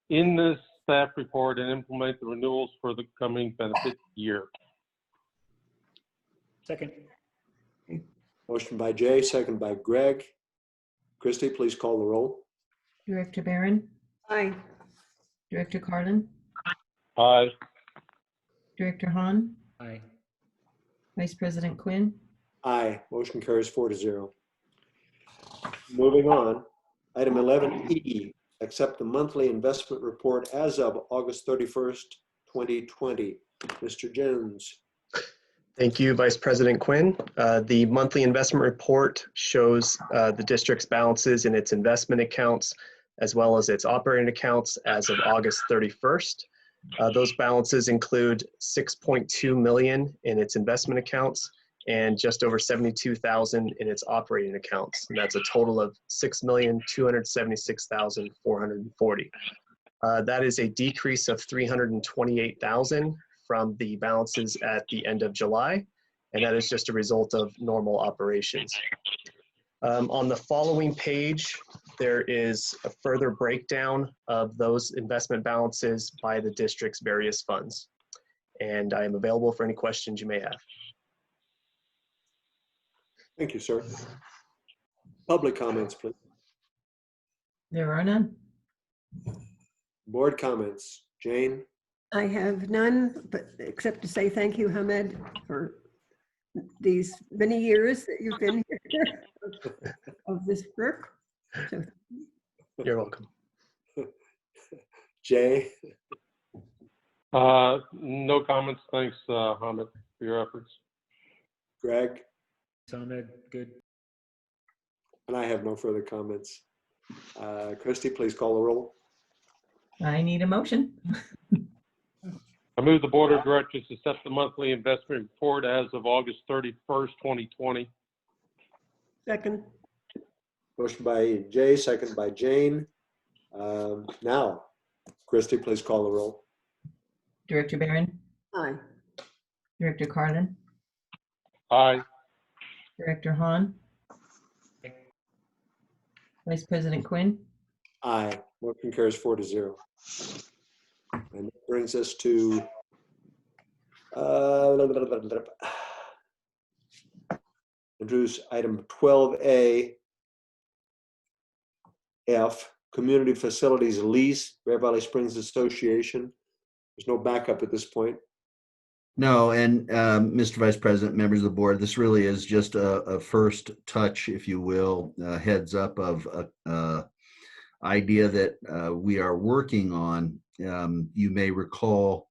[SPEAKER 7] in the staff report and implement the renewals for the coming benefit year.
[SPEAKER 4] Second.
[SPEAKER 6] Motion by Jay, second by Greg. Christie, please call the roll.
[SPEAKER 5] Director Barron,
[SPEAKER 8] Aye.
[SPEAKER 5] Director Carlin,
[SPEAKER 7] Aye.
[SPEAKER 5] Director Hahn,
[SPEAKER 4] Aye.
[SPEAKER 5] Vice President Quinn.
[SPEAKER 6] Aye, motion carries 4-0. Moving on, item 11E, accept the monthly investment report as of August 31st, 2020. Mr. Jones.
[SPEAKER 1] Thank you, Vice President Quinn. The monthly investment report shows the district's balances in its investment accounts as well as its operating accounts as of August 31st. Those balances include $6.2 million in its investment accounts and just over $72,000 in its operating accounts. And that's a total of $6,276,440. That is a decrease of $328,000 from the balances at the end of July, and that is just a result of normal operations. On the following page, there is a further breakdown of those investment balances by the district's various funds. And I am available for any questions you may have.
[SPEAKER 6] Thank you, sir. Public comments, please.
[SPEAKER 5] There are none.
[SPEAKER 6] Board comments. Jane?
[SPEAKER 8] I have none, but except to say thank you, Hamed, for these many years that you've been here of this work. So,
[SPEAKER 1] You're welcome.
[SPEAKER 6] Jay?
[SPEAKER 7] No comments. Thanks, Hamid, for your efforts.
[SPEAKER 6] Greg?
[SPEAKER 4] Ahmed, good.
[SPEAKER 6] And I have no further comments. Christy, please call the roll.
[SPEAKER 5] I need a motion.
[SPEAKER 7] I move the Board of Directors to set the monthly investment report as of August 31st, 2020.
[SPEAKER 8] second,
[SPEAKER 6] Motion by Jay, second by Jane. Now, Christy, please call the roll.
[SPEAKER 5] Director Barron,
[SPEAKER 8] aye.
[SPEAKER 5] Director Carlin,
[SPEAKER 7] Aye.
[SPEAKER 5] Director Hahn, Vice President Quinn,
[SPEAKER 6] Aye. Motion carries 4-0. And that brings us to introduce item 12A F, Community Facilities Lease, Bear Valley Springs Association. There's no backup at this point.
[SPEAKER 9] No, and Mr. Vice President, members of the board, this really is just a first touch, if you will, heads up of a idea that we are working on. You may recall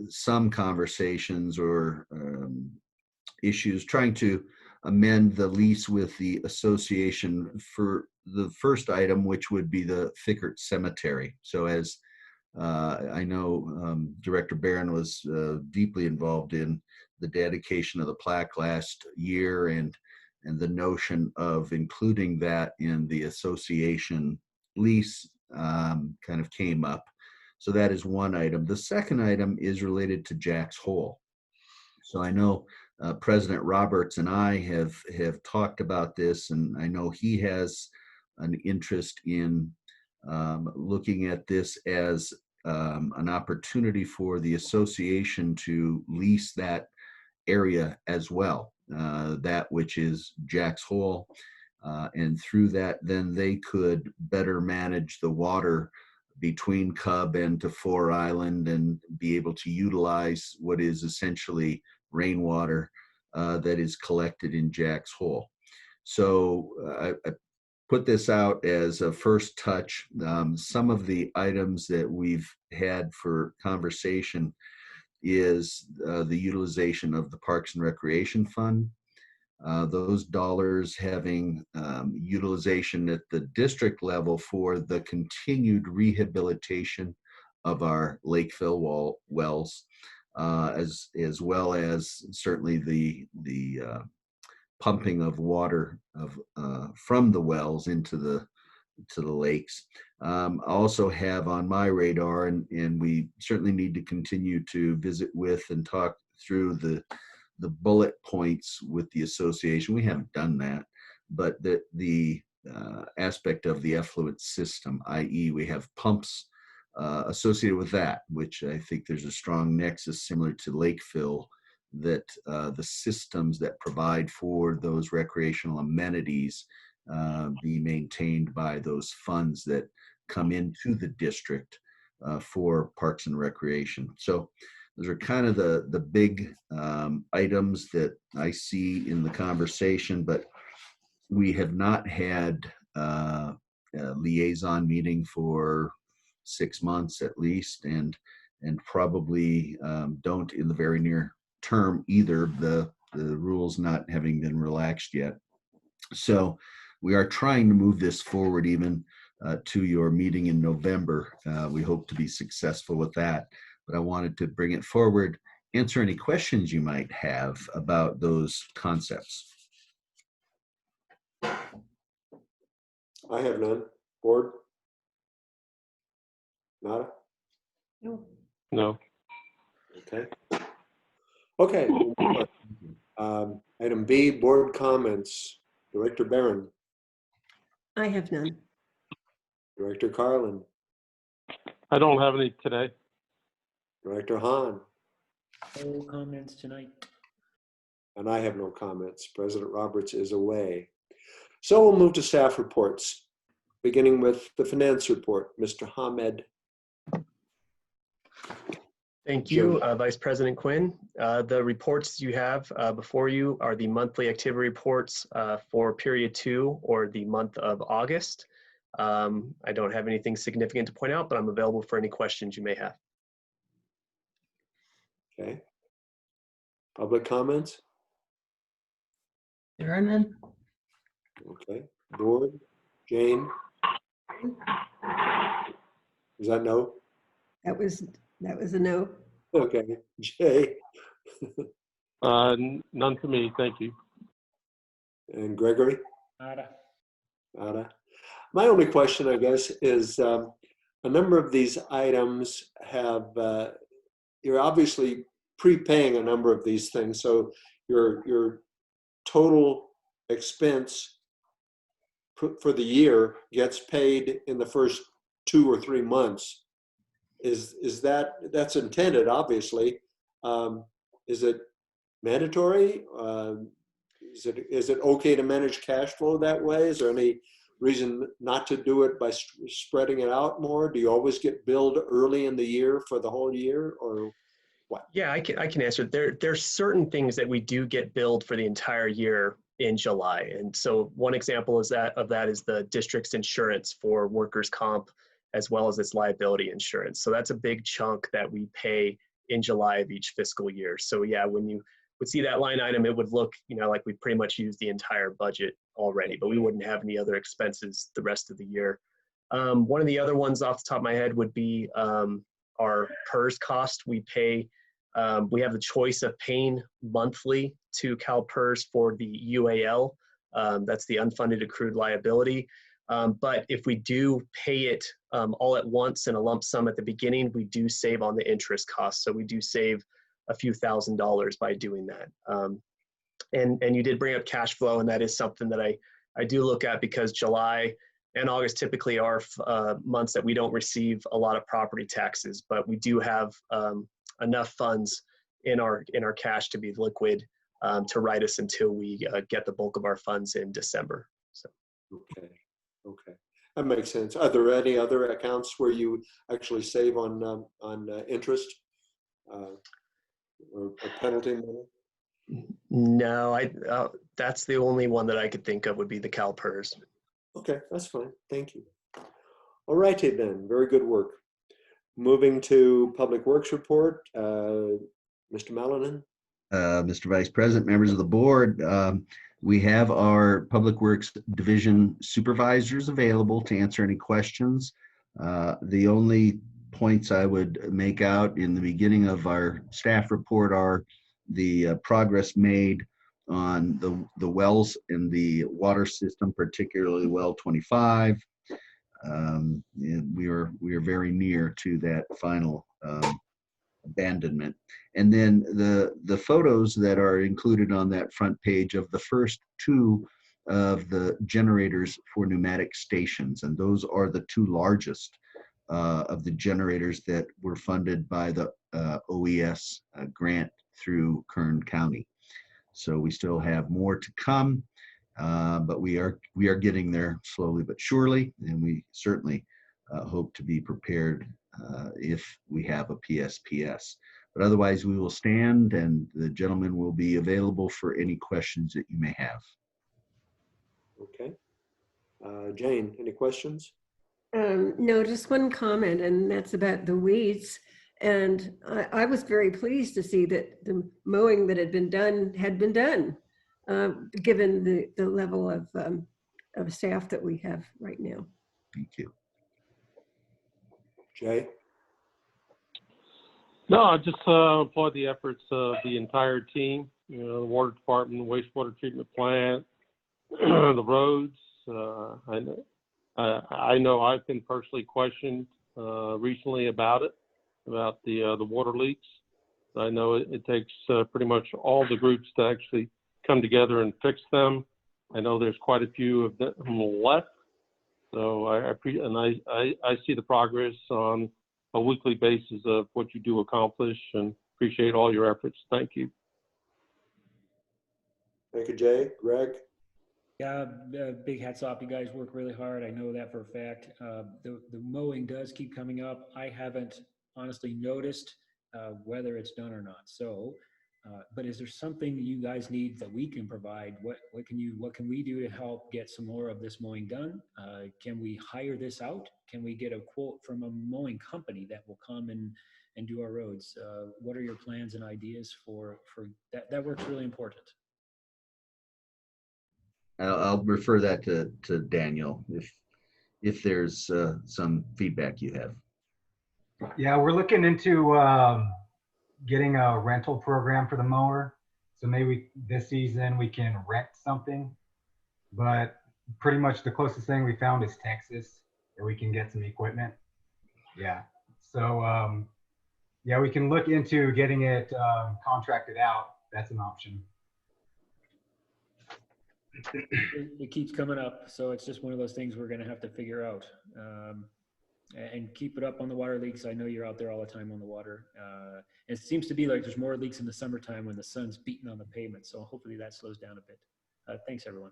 [SPEAKER 9] some conversations or issues trying to amend the lease with the association for the first item, which would be the Fickert Cemetery. So as I know Director Barron was deeply involved in the dedication of the plaque last year, and the notion of including that in the association lease kind of came up. So that is one item. The second item is related to Jack's Hole. So I know President Roberts and I have talked about this, and I know he has an interest in looking at this as an opportunity for the association to lease that area as well, that which is Jack's Hole. And through that, then they could better manage the water between Cub and to Four Island and be able to utilize what is essentially rainwater that is collected in Jack's Hole. So I put this out as a first touch. Some of the items that we've had for conversation is the utilization of the Parks and Recreation Fund. Those dollars having utilization at the district level for the continued rehabilitation of our Lakeville wells, as well as certainly the pumping of water from the wells into the lakes. I also have on my radar, and we certainly need to continue to visit with and talk through the bullet points with the association. We haven't done that, but the aspect of the effluent system, i.e. we have pumps associated with that, which I think there's a strong nexus similar to Lakeville, that the systems that provide for those recreational amenities be maintained by those funds that come into the district for Parks and Recreation. So those are kind of the big items that I see in the conversation, but we have not had a liaison meeting for 6 months at least, and probably don't in the very near term either, the rules not having been relaxed yet. So we are trying to move this forward even to your meeting in November. We hope to be successful with that, but I wanted to bring it forward, answer any questions you might have about those concepts.
[SPEAKER 6] I have none. Board? Nada?
[SPEAKER 8] No.
[SPEAKER 7] No.
[SPEAKER 6] Okay. Okay. Item B, board comments. Director Barron,
[SPEAKER 8] I have none.
[SPEAKER 6] Director Carlin,
[SPEAKER 7] I don't have any today.
[SPEAKER 6] Director Hahn,
[SPEAKER 4] No comments tonight.
[SPEAKER 6] and I have no comments. President Roberts is away. So we'll move to staff reports, beginning with the finance report. Mr. Hamed.
[SPEAKER 1] Thank you, Vice President Quinn. The reports you have before you are the monthly activity reports for period 2 or the month of August. I don't have anything significant to point out, but I'm available for any questions you may have.
[SPEAKER 6] Okay. Public comments?
[SPEAKER 5] There are none.
[SPEAKER 6] Okay. Board? Jane? Is that no?
[SPEAKER 8] That was a no.
[SPEAKER 6] Okay. Jay?
[SPEAKER 7] None for me, thank you.
[SPEAKER 6] And Gregory?
[SPEAKER 4] Nada.
[SPEAKER 6] Nada. My only question, I guess, is a number of these items have, you're obviously prepaying a number of these things. So your total expense for the year gets paid in the first 2 or 3 months. Is that's intended, obviously. Is it mandatory? Is it okay to manage cash flow that way? Is there any reason not to do it by spreading it out more? Do you always get billed early in the year for the whole year, or what?
[SPEAKER 1] Yeah, I can answer. There's certain things that we do get billed for the entire year in July. And so one example is that is the district's insurance for workers' comp, as well as its liability insurance. So that's a big chunk that we pay in July of each fiscal year. So yeah, when you would see that line item, it would look, like we pretty much used the entire budget already, but we wouldn't have any other expenses the rest of the year. One of the other ones off the top of my head would be our PERS cost. We pay, we have the choice of paying monthly to CalPERS for the UAL. That's the unfunded accrued liability. But if we do pay it all at once in a lump sum at the beginning, we do save on the interest costs. So we do save a few $1,000s by doing that. And you did bring up cash flow, and that is something that I do look at, because July and August typically are months that we don't receive a lot of property taxes, but we do have enough funds in our cash to be liquid to ride us until we get the bulk of our funds in December. So.
[SPEAKER 6] Okay, that makes sense. Are there any other accounts where you actually save on interest or penalty money?
[SPEAKER 1] No, that's the only one that I could think of would be the CalPERS.
[SPEAKER 6] Okay, that's fine. Thank you. All righty then. Very good work. Moving to Public Works report, Mr. Malinan.
[SPEAKER 9] Mr. Vice President, members of the board, we have our Public Works Division supervisors available to answer any questions. The only points I would make out in the beginning of our staff report are the progress made on the wells in the water system, particularly well 25. We are very near to that final abandonment. And then the photos that are included on that front page of the first 2 of the generators for pneumatic stations, and those are the 2 largest of the generators that were funded by the OES grant through Kern County. So we still have more to come, but we are getting there slowly but surely, and we certainly hope to be prepared if we have a PSPS. But otherwise, we will stand, and the gentleman will be available for any questions that you may have.
[SPEAKER 6] Okay. Jane, any questions?
[SPEAKER 8] No, just one comment, and that's about the weeds. And I was very pleased to see that the mowing that had been done, given the level of staff that we have right now.
[SPEAKER 9] Thank you.
[SPEAKER 6] Jay?
[SPEAKER 7] No, I just applaud the efforts of the entire team, the water department, wastewater treatment plant, the roads. I know I've been personally questioned recently about the water leaks. I know it takes pretty much all the groups to actually come together and fix them. I know there's quite a few of them left. So I see the progress on a weekly basis of what you do accomplish, and appreciate all your efforts. Thank you.
[SPEAKER 6] Thank you, Jay. Greg?
[SPEAKER 4] Yeah, big hats off. You guys work really hard. I know that for a fact. The mowing does keep coming up. I haven't honestly noticed whether it's done or not. So, but is there something you guys need that we can provide? What can we do to help get some more of this mowing done? Can we hire this out? Can we get a quote from a mowing company that will come and do our roads? What are your plans and ideas for that? That work's really important.
[SPEAKER 9] I'll refer that to Daniel if there's some feedback you have.
[SPEAKER 14] Yeah, we're looking into getting a rental program for the mower. So maybe this season we can rent something, but pretty much the closest thing we found is Texas, where we can get some equipment. Yeah. So yeah, we can look into getting it contracted out. That's an option.
[SPEAKER 4] It keeps coming up, so it's just one of those things we're going to have to figure out. And keep it up on the water leaks. I know you're out there all the time on the water. It seems to be like there's more leaks in the summertime when the sun's beating on the pavement, so hopefully that slows down a bit. Thanks, everyone.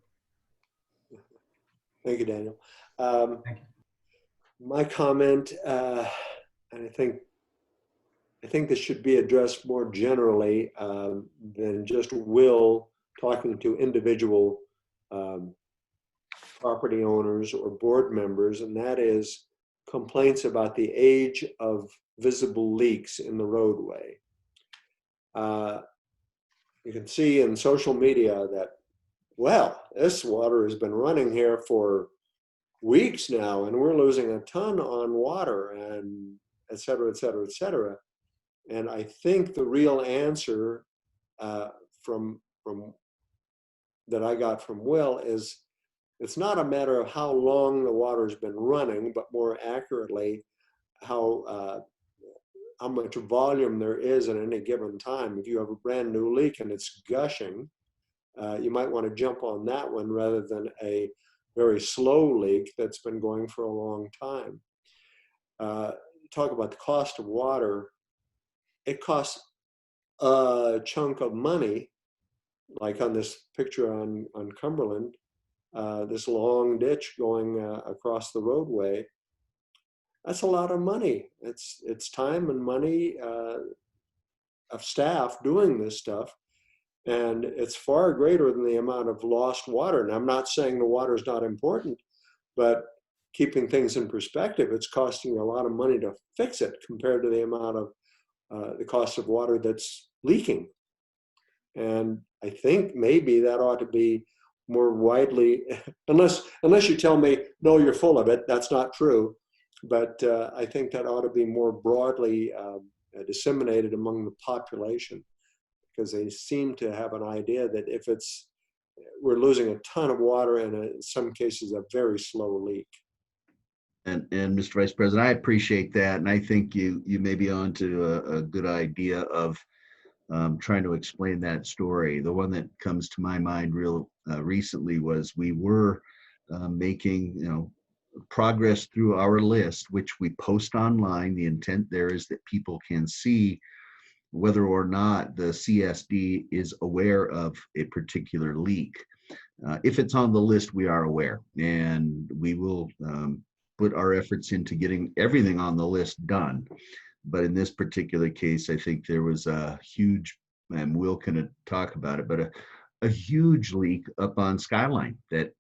[SPEAKER 6] Thank you, Daniel. My comment, and I think this should be addressed more generally than just Will talking to individual property owners or board members, and that is complaints about the age of visible leaks in the roadway. You can see in social media that, well, this water has been running here for weeks now and we're losing a ton on water, and et cetera, et cetera, et cetera. And I think the real answer from that I got from Will is it's not a matter of how long the water's been running, but more accurately, how much volume there is at any given time. If you have a brand new leak and it's gushing, you might want to jump on that one rather than a very slow leak that's been going for a long time. Talk about the cost of water. It costs a chunk of money, like on this picture on Cumberland, this long ditch going across the roadway. That's a lot of money. It's time and money of staff doing this stuff. And it's far greater than the amount of lost water. And I'm not saying the water is not important, but keeping things in perspective, it's costing you a lot of money to fix it compared to the amount of the cost of water that's leaking. And I think maybe that ought to be more widely, unless you tell me, no, you're full of it, that's not true. But I think that ought to be more broadly disseminated among the population, because they seem to have an idea that if we're losing a ton of water and in some cases a very slow leak.
[SPEAKER 9] And Mr. Vice President, I appreciate that. And I think you may be on to a good idea of trying to explain that story. The one that comes to my mind real recently was we were making progress through our list, which we post online. The intent there is that people can see whether or not the CSD is aware of a particular leak. If it's on the list, we are aware, and we will put our efforts into getting everything on the list done. But in this particular case, I think there was a huge, and Will can talk about it, but a huge leak up on Skyline that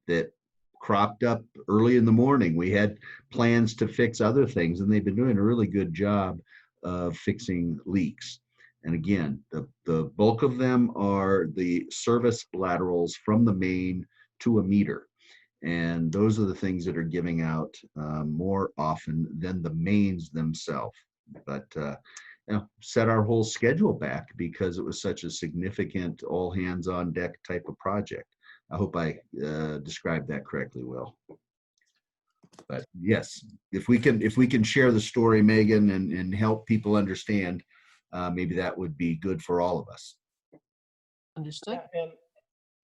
[SPEAKER 9] cropped up early in the morning. We had plans to fix other things, and they've been doing a really good job of fixing leaks. And again, the bulk of them are the service laterals from the main to a meter. And those are the things that are giving out more often than the mains themselves. But set our whole schedule back because it was such a significant all hands on deck type of project. I hope I described that correctly, Will. But yes, if we can share the story, Megan, and help people understand maybe that would be good for all of us.
[SPEAKER 5] Understood.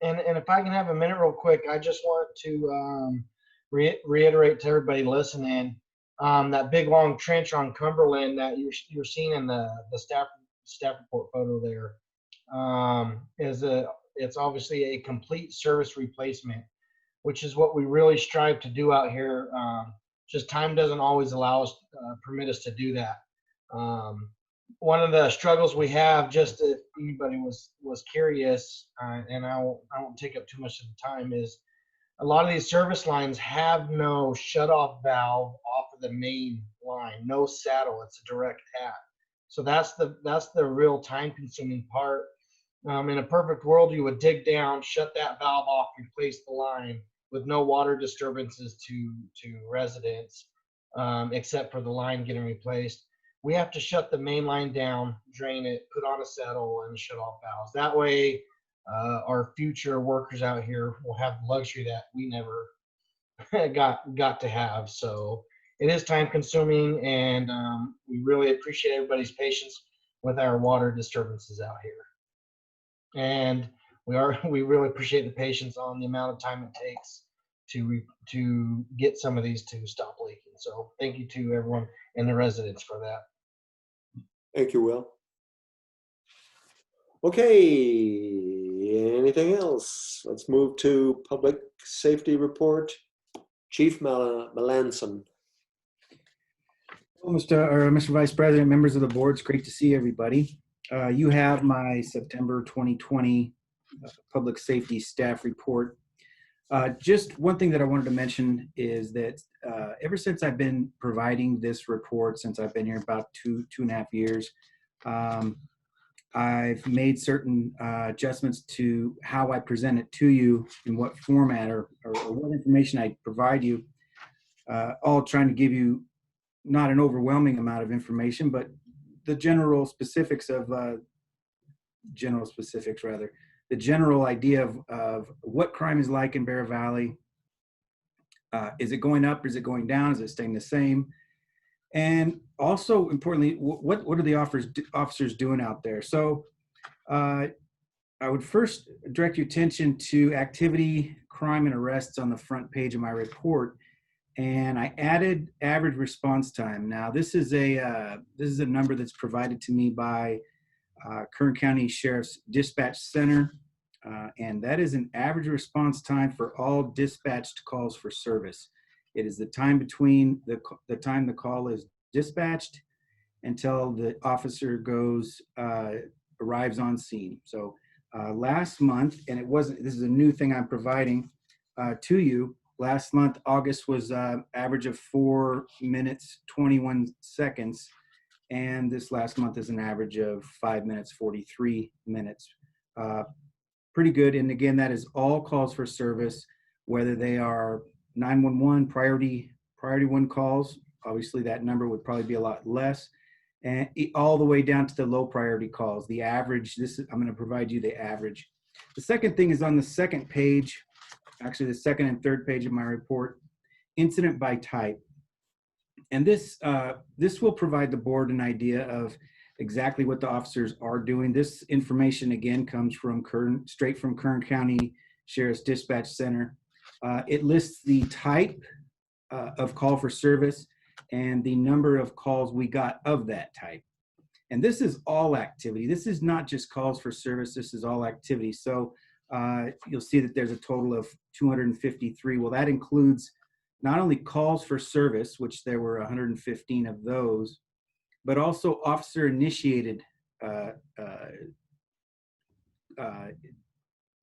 [SPEAKER 15] And if I can have a minute real quick, I just want to reiterate to everybody listening, that big long trench on Cumberland that you're seeing in the staff report photo there, it's obviously a complete service replacement, which is what we really strive to do out here. Just time doesn't always allow us, permit us to do that. One of the struggles we have, just if anybody was curious, and I won't take up too much of the time, is a lot of these service lines have no shut-off valve off of the main line, no saddle. It's a direct tap. So that's the real time-consuming part. In a perfect world, you would dig down, shut that valve off, replace the line with no water disturbances to residents, except for the line getting replaced. We have to shut the main line down, drain it, put on a saddle, and shut off valves. That way, our future workers out here will have the luxury that we never got to have. So it is time consuming, and we really appreciate everybody's patience with our water disturbances out here. And we really appreciate the patience on the amount of time it takes to get some of these to stop leaking. So thank you to everyone and the residents for that.
[SPEAKER 6] Thank you, Will. Okay, anything else? Let's move to public safety report. Chief Melanson.
[SPEAKER 16] Well, Mr. Vice President, members of the board, it's great to see everybody. You have my September 2020 public safety staff report. Just one thing that I wanted to mention is that ever since I've been providing this report, since I've been here about two and a half years, I've made certain adjustments to how I present it to you, in what format or what information I provide you, all trying to give you not an overwhelming amount of information, but the general specifics rather, the general idea of what crime is like in Bear Valley. Is it going up? Is it going down? Is it staying the same? And also, importantly, what are the officers doing out there? So I would first direct your attention to activity, crime, and arrests on the front page of my report. And I added average response time. Now, this is a number that's provided to me by Kern County Sheriff's Dispatch Center. And that is an average response time for all dispatched calls for service. It is the time between the time the call is dispatched until the officer arrives on scene. So last month, and this is a new thing I'm providing to you. Last month, August was average of 4 minutes, 21 seconds. And this last month is an average of 5 minutes, 43 minutes. Pretty good. And again, that is all calls for service, whether they are 911 priority 1 calls. Obviously, that number would probably be a lot less, and all the way down to the low priority calls. The average, I'm going to provide you the average. The second thing is on the second page, actually the second and third page of my report, incident by type. And this will provide the board an idea of exactly what the officers are doing. This information, again, comes from straight from Kern County Sheriff's Dispatch Center. It lists the type of call for service and the number of calls we got of that type. And this is all activity. This is not just calls for service. This is all activity. So you'll see that there's a total of 253. Well, that includes not only calls for service, which there were 115 of those, but also officer-initiated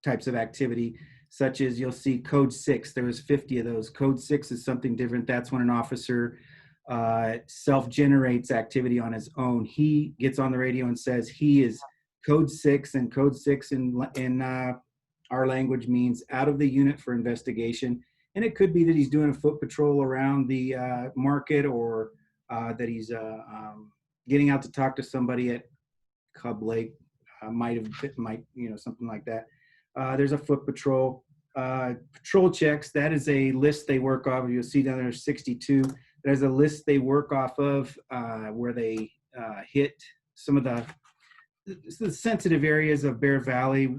[SPEAKER 16] types of activity, such as you'll see Code 6. There was 50 of those. Code 6 is something different. That's when an officer self-generates activity on his own. He gets on the radio and says he is Code 6, and Code 6 in our language means out of the unit for investigation. And it could be that he's doing a foot patrol around the market, or that he's getting out to talk to somebody at Cub Lake, something like that. There's a foot patrol. Patrol checks, that is a list they work off. You'll see down there 62. There's a list they work off of where they hit some of the sensitive areas of Bear Valley.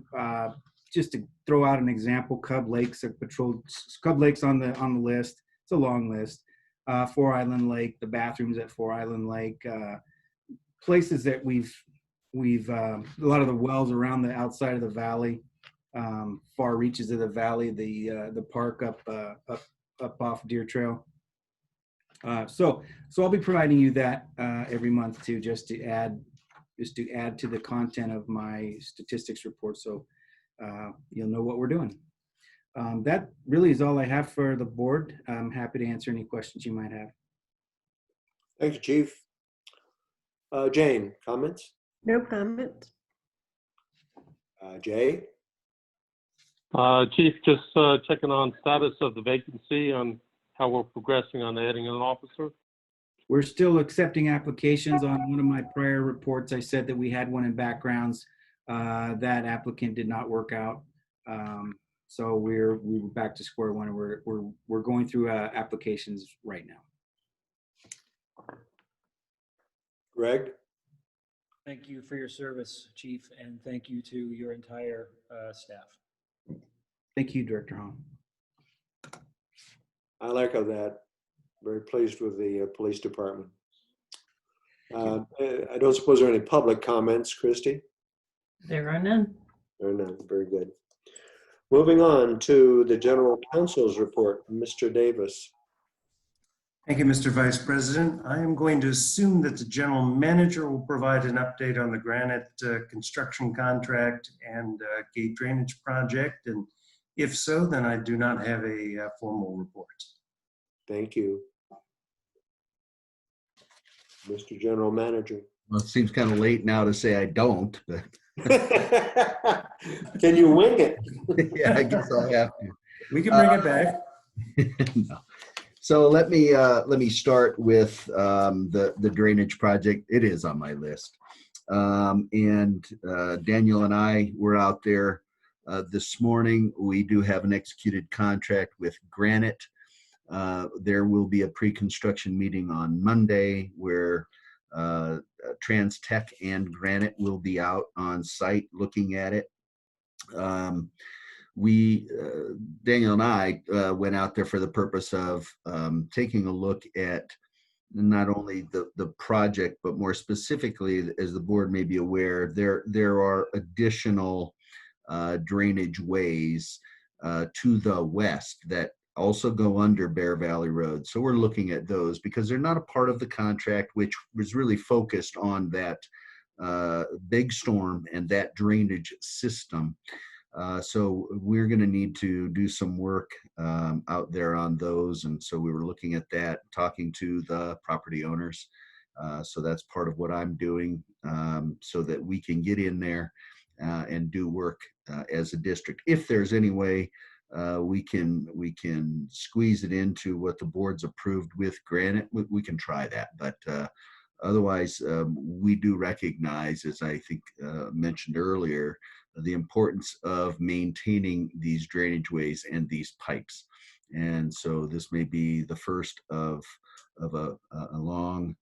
[SPEAKER 16] Just to throw out an example, Cub Lakes are patrolled. Cub Lakes on the list. It's a long list. Four Island Lake, the bathrooms at Four Island Lake, places that we've a lot of the wells around the outside of the valley, far reaches of the valley, the park up off Deer Trail. So I'll be providing you that every month too, just to add to the content of my statistics report, so you'll know what we're doing. That really is all I have for the board. I'm happy to answer any questions you might have.
[SPEAKER 6] Thank you, Chief. Jane, comments?
[SPEAKER 8] No comment.
[SPEAKER 6] Jay?
[SPEAKER 7] Chief, just checking on status of the vacancy, on how we're progressing on adding an officer.
[SPEAKER 16] We're still accepting applications. On one of my prior reports, I said that we had one in backgrounds. That applicant did not work out. So we were back to square one, and we're going through applications right now.
[SPEAKER 6] Greg?
[SPEAKER 4] Thank you for your service, Chief, and thank you to your entire staff.
[SPEAKER 16] Thank you, Director Hahn.
[SPEAKER 6] I like all that. Very pleased with the police department. I don't suppose there are any public comments, Christy?
[SPEAKER 5] There are none.
[SPEAKER 6] There are none. Very good. Moving on to the General Counsel's report, Mr. Davis.
[SPEAKER 3] Thank you, Mr. Vice President. I am going to assume that the General Manager will provide an update on the granite construction contract and gate drainage project. And if so, then I do not have a formal report.
[SPEAKER 6] Thank you. Mr. General Manager.
[SPEAKER 9] Well, it seems kind of late now to say I don't, but.
[SPEAKER 6] Can you wing it?
[SPEAKER 9] Yeah, I guess I'll have to.
[SPEAKER 3] We can bring it back.
[SPEAKER 9] No. So let me start with the drainage project. It is on my list. And Daniel and I were out there this morning. We do have an executed contract with Granite. There will be a pre-construction meeting on Monday where Trans Tech and Granite will be out on site looking at it. Daniel and I went out there for the purpose of taking a look at not only the project, but more specifically, as the board may be aware, there are additional drainage ways to the west that also go under Bear Valley Road. So we're looking at those because they're not a part of the contract, which was really focused on that big storm and that drainage system. So we're going to need to do some work out there on those. And so we were looking at that, talking to the property owners. So that's part of what I'm doing so that we can get in there and do work as a district. If there's any way we can squeeze it into what the board's approved with Granite, we can try that. But otherwise, we do recognize, as I think mentioned earlier, the importance of maintaining these drainage ways and these pipes. And so this may be the first of a long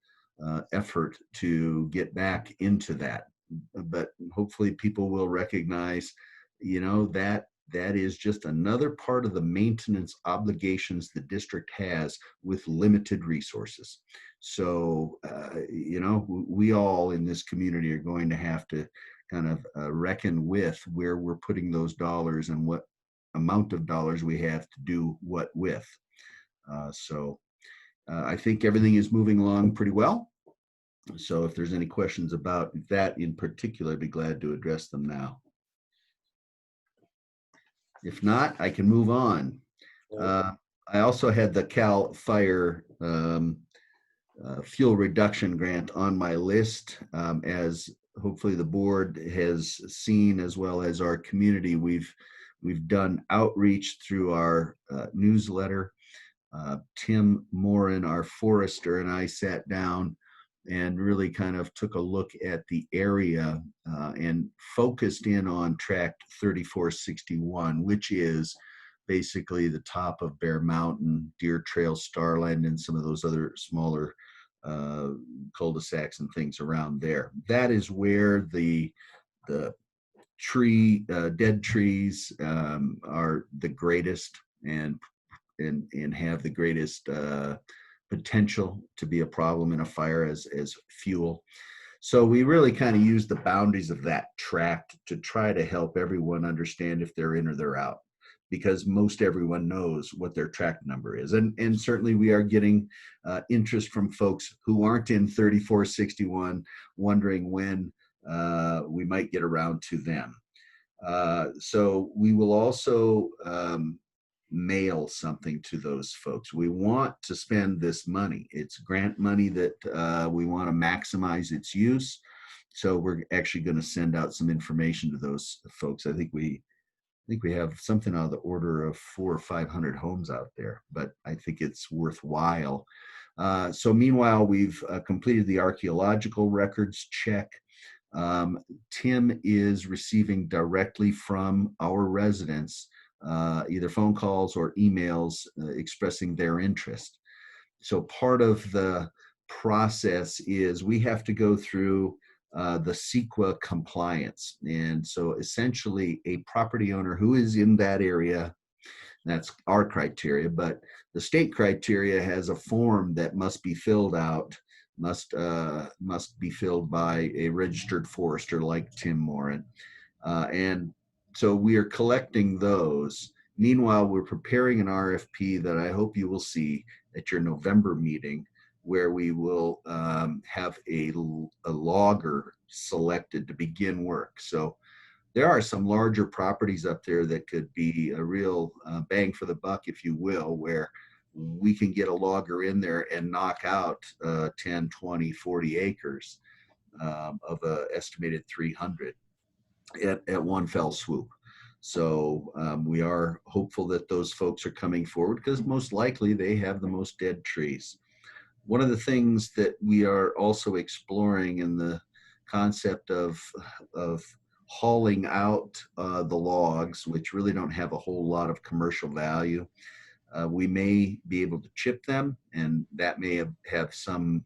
[SPEAKER 9] effort to get back into that. But hopefully people will recognize, that is just another part of the maintenance obligations the district has with limited resources. So, we all in this community are going to have to kind of reckon with where we're putting those dollars and what amount of dollars we have to do what with. I think everything is moving along pretty well. So if there's any questions about that in particular, I'd be glad to address them now. If not, I can move on. I also had the Cal Fire fuel reduction grant on my list. As hopefully the board has seen, as well as our community, we've done outreach through our newsletter. Tim Morin, our forester, and I sat down and really kind of took a look at the area and focused in on tract 3461, which is basically the top of Bear Mountain, Deer Trail, Starland, and some of those other smaller cul-de-sacs and things around there. That is where the dead trees are the greatest and have the greatest potential to be a problem in a fire as fuel. So we really kind of use the boundaries of that tract to try to help everyone understand if they're in or they're out, because most everyone knows what their tract number is. And certainly we are getting interest from folks who aren't in 3461, wondering when we might get around to them. So we will also mail something to those folks. We want to spend this money. It's grant money that we want to maximize its use. So we're actually going to send out some information to those folks. I think we have something on the order of 400 or 500 homes out there, but I think it's worthwhile. So meanwhile, we've completed the archaeological records check. Tim is receiving directly from our residents either phone calls or emails expressing their interest. So part of the process is we have to go through the CEQA compliance. And so essentially a property owner who is in that area, that's our criteria, but the state criteria has a form that must be filled out, must be filled by a registered forester like Tim Morin. And so we are collecting those. Meanwhile, we're preparing an RFP that I hope you will see at your November meeting, where we will have a logger selected to begin work. So there are some larger properties up there that could be a real bang for the buck, if you will, where we can get a logger in there and knock out 10, 20, 40 acres of an estimated 300 at one fell swoop. So we are hopeful that those folks are coming forward, because most likely they have the most dead trees. One of the things that we are also exploring in the concept of hauling out the logs, which really don't have a whole lot of commercial value. We may be able to chip them, and that may have some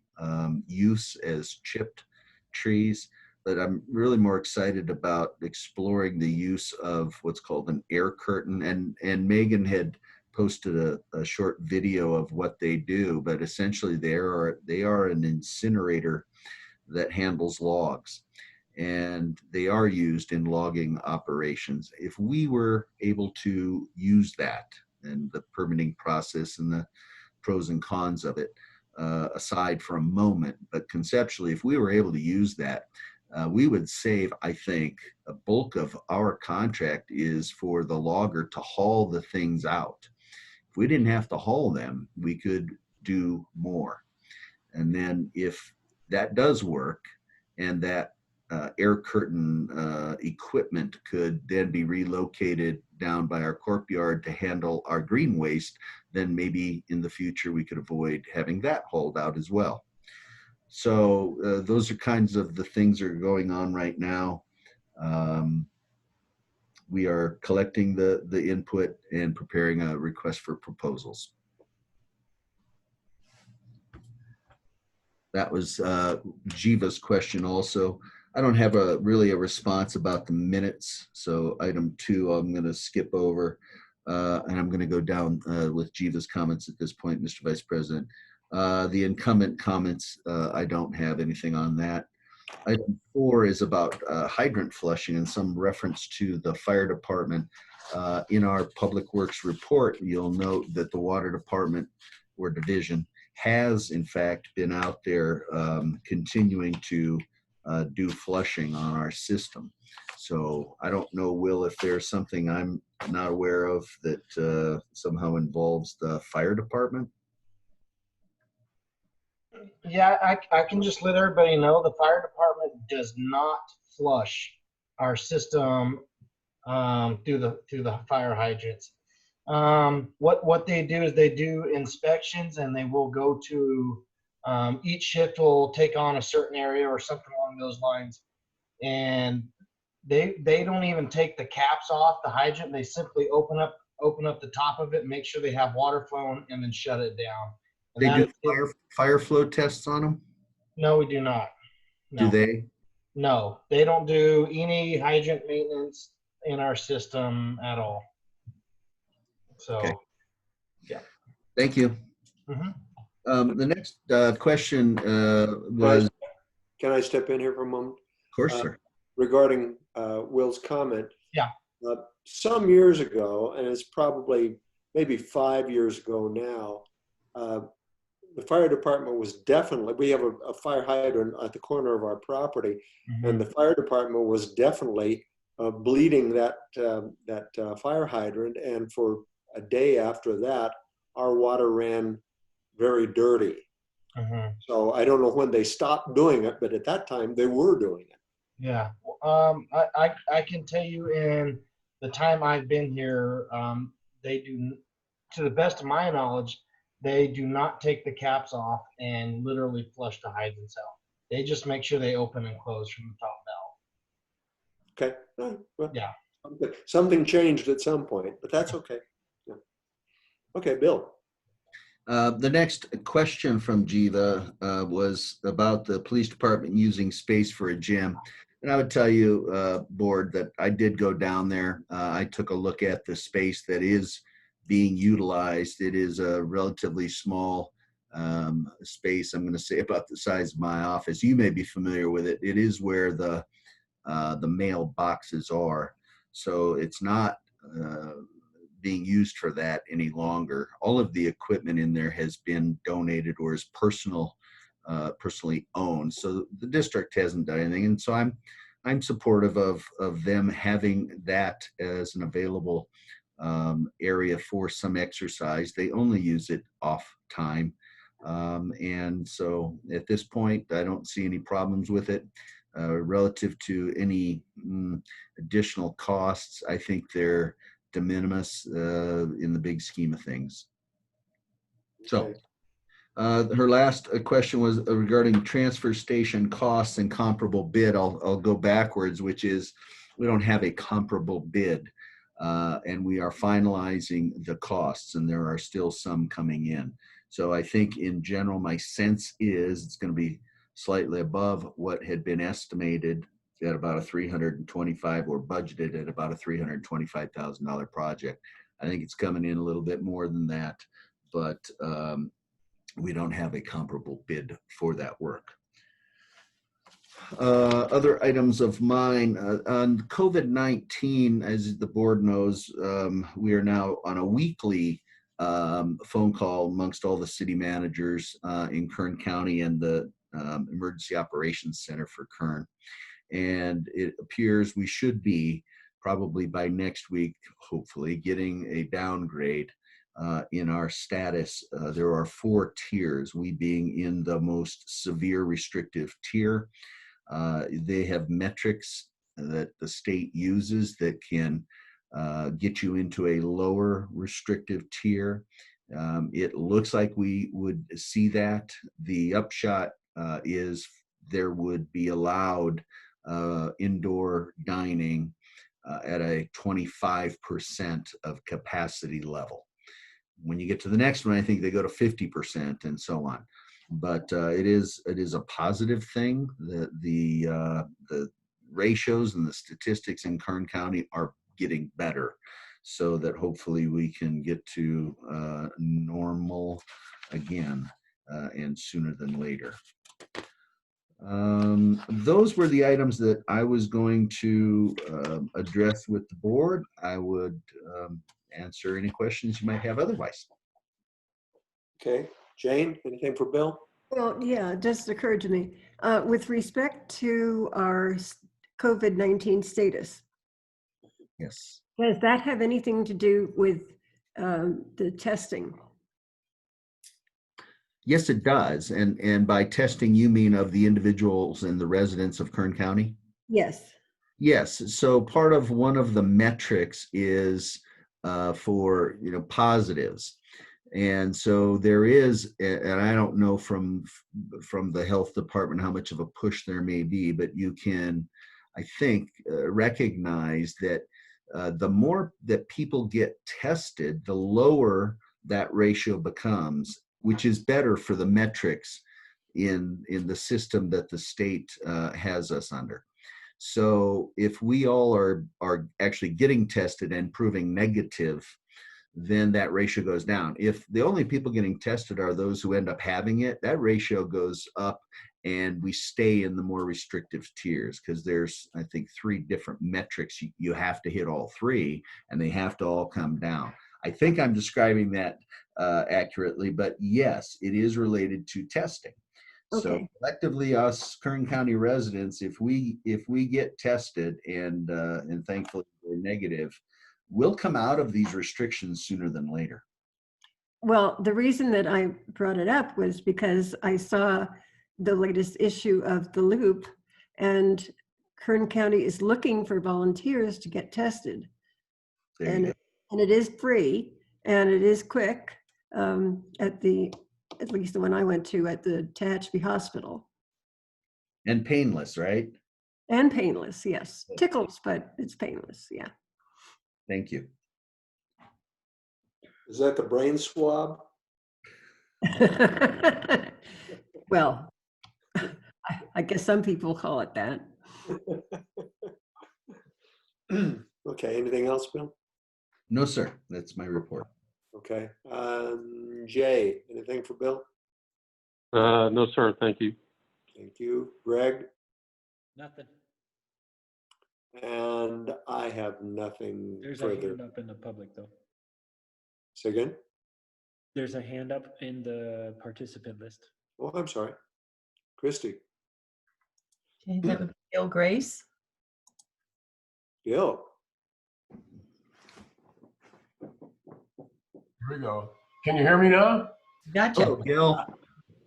[SPEAKER 9] use as chipped trees. But I'm really more excited about exploring the use of what's called an air curtain. And Megan had posted a short video of what they do, but essentially they are an incinerator that handles logs, and they are used in logging operations. If we were able to use that, and the permitting process and the pros and cons of it aside for a moment, but conceptually, if we were able to use that, we would save, I think, a bulk of our contract is for the logger to haul the things out. If we didn't have to haul them, we could do more. And then if that does work, and that air curtain equipment could then be relocated down by our corp yard to handle our green waste, then maybe in the future we could avoid having that hauled out as well. So those are kinds of the things that are going on right now. We are collecting the input and preparing a request for proposals. That was Jiva's question also. I don't have really a response about the minutes. So item 2, I'm going to skip over and I'm going to go down with Jiva's comments at this point, Mr. Vice President. The incumbent comments, I don't have anything on that. Item 4 is about hydrant flushing and some reference to the fire department. In our public works report, you'll note that the water department or division has in fact been out there continuing to do flushing on our system. So I don't know, Will, if there's something I'm not aware of that somehow involves the fire department.
[SPEAKER 15] Yeah, I can just let everybody know the fire department does not flush our system through the fire hydrants. What they do is they do inspections, and they will go to each shift will take on a certain area or something along those lines, and they don't even take the caps off the hydrant. They simply open up the top of it, make sure they have water flowing, and then shut it down.
[SPEAKER 9] They
[SPEAKER 15] that
[SPEAKER 9] do
[SPEAKER 15] is-
[SPEAKER 9] fire flow tests on them?
[SPEAKER 15] No, we do not.
[SPEAKER 9] Do
[SPEAKER 15] No.
[SPEAKER 9] they?
[SPEAKER 15] No, they don't do any hydrant maintenance in our system at all. So,
[SPEAKER 9] Okay.
[SPEAKER 15] yeah.
[SPEAKER 9] Thank you.
[SPEAKER 15] Mhm.
[SPEAKER 9] The next question was,
[SPEAKER 6] Can I step in here for a moment?
[SPEAKER 9] of course, sir.
[SPEAKER 6] Regarding Will's comment.
[SPEAKER 15] Yeah.
[SPEAKER 6] Some years ago, and it's probably maybe 5 years ago now, the fire department was definitely, we have a fire hydrant at the corner of our property, and the fire department was definitely bleeding that fire hydrant, and for a day after that, our water ran very dirty. So I don't know when they stopped doing it, but at that time they were doing it.
[SPEAKER 15] Yeah. I can tell you in the time I've been here, they do, to the best of my knowledge, they do not take the caps off and literally flush the hydrants out. They just make sure they open and close from the top valve.
[SPEAKER 6] Okay. Well,
[SPEAKER 15] yeah.
[SPEAKER 6] Something changed at some point, but that's okay. Yeah. Okay, Bill.
[SPEAKER 9] The next question from Jiva was about the police department using space for a gym. And I would tell you, board, that I did go down there. I took a look at the space that is being utilized. It is a relatively small space. I'm going to say about the size of my office. You may be familiar with it. It is where the mail boxes are. So it's not being used for that any longer. All of the equipment in there has been donated or is personally owned. So the district hasn't done anything. And so I'm supportive of them having that as an available area for some exercise. They only use it off time. And so at this point, I don't see any problems with it. Relative to any additional costs, I think they're de minimis in the big scheme of things. So her last question was regarding transfer station costs and comparable bid. I'll go backwards, which is we don't have a comparable bid, and we are finalizing the costs, and there are still some coming in. So I think in general, my sense is it's going to be slightly above what had been estimated at about a $325 or budgeted at about a $325,000 project. I think it's coming in a little bit more than that, but we don't have a comparable bid for that work. Other items of mine on COVID-19, as the board knows, we are now on a weekly phone call amongst all the city managers in Kern County and the Emergency Operations Center for Kern. And it appears we should be probably by next week, hopefully, getting a downgrade in our status. There are 4 tiers, we being in the most severe restrictive tier. They have metrics that the state uses that can get you into a lower restrictive tier. It looks like we would see that. The upshot is there would be allowed indoor dining at a 25% of capacity level. When you get to the next one, I think they go to 50% and so on. But it is a positive thing that the ratios and the statistics in Kern County are getting better, so that hopefully we can get to normal again and sooner than later. Those were the items that I was going to address with the board. I would answer any questions you might have otherwise.
[SPEAKER 6] Okay, Jane, anything for Bill?
[SPEAKER 8] Well, yeah, it just occurred to me. With respect to our COVID-19 status,
[SPEAKER 9] yes,
[SPEAKER 8] does that have anything to do with the testing?
[SPEAKER 9] Yes, it does. And by testing, you mean of the individuals and the residents of Kern County?
[SPEAKER 8] Yes.
[SPEAKER 9] Yes. So part of one of the metrics is for positives. And so there is, and I don't know from the health department how much of a push there may be, but you can, I think, recognize that the more that people get tested, the lower that ratio becomes which is better for the metrics in the system that the state has us under. So if we all are actually getting tested and proving negative, then that ratio goes down. If the only people getting tested are those who end up having it, that ratio goes up and we stay in the more restrictive tiers, because there's, I think, 3 different metrics. You have to hit all 3 and they have to all come down. I think I'm describing that accurately, but yes, it is related to testing. So
[SPEAKER 8] Okay.
[SPEAKER 9] collectively, us Kern County residents, if we get tested and thankfully we're negative, we'll come out of these restrictions sooner than later.
[SPEAKER 8] Well, the reason that I brought it up was because I saw the latest issue of The Loop, and Kern County is looking for volunteers to get tested. And it is free and it is quick, at least the one I went to at the Tehachapi Hospital.
[SPEAKER 9] And painless, right?
[SPEAKER 8] And painless, yes. Tickles, but it's painless, yeah.
[SPEAKER 9] Thank you.
[SPEAKER 6] Is that the brain swab?
[SPEAKER 8] Well, I guess some people call it that.
[SPEAKER 6] Okay, anything else, Bill?
[SPEAKER 9] No, sir. That's my report.
[SPEAKER 6] Okay. Jay, anything for Bill?
[SPEAKER 7] No, sir. Thank you.
[SPEAKER 6] Thank you. Greg?
[SPEAKER 4] Nothing.
[SPEAKER 6] And I have nothing
[SPEAKER 4] There's a
[SPEAKER 6] further.
[SPEAKER 4] hand up in the public, though.
[SPEAKER 6] Say again?
[SPEAKER 4] There's a hand up in the participant list.
[SPEAKER 6] Oh, I'm sorry. Christy?
[SPEAKER 5] Okay, that would be Gil Grace.
[SPEAKER 6] Gil?
[SPEAKER 17] Here we go. Can you hear me now?
[SPEAKER 5] Gotcha.
[SPEAKER 9] Hello, Gil.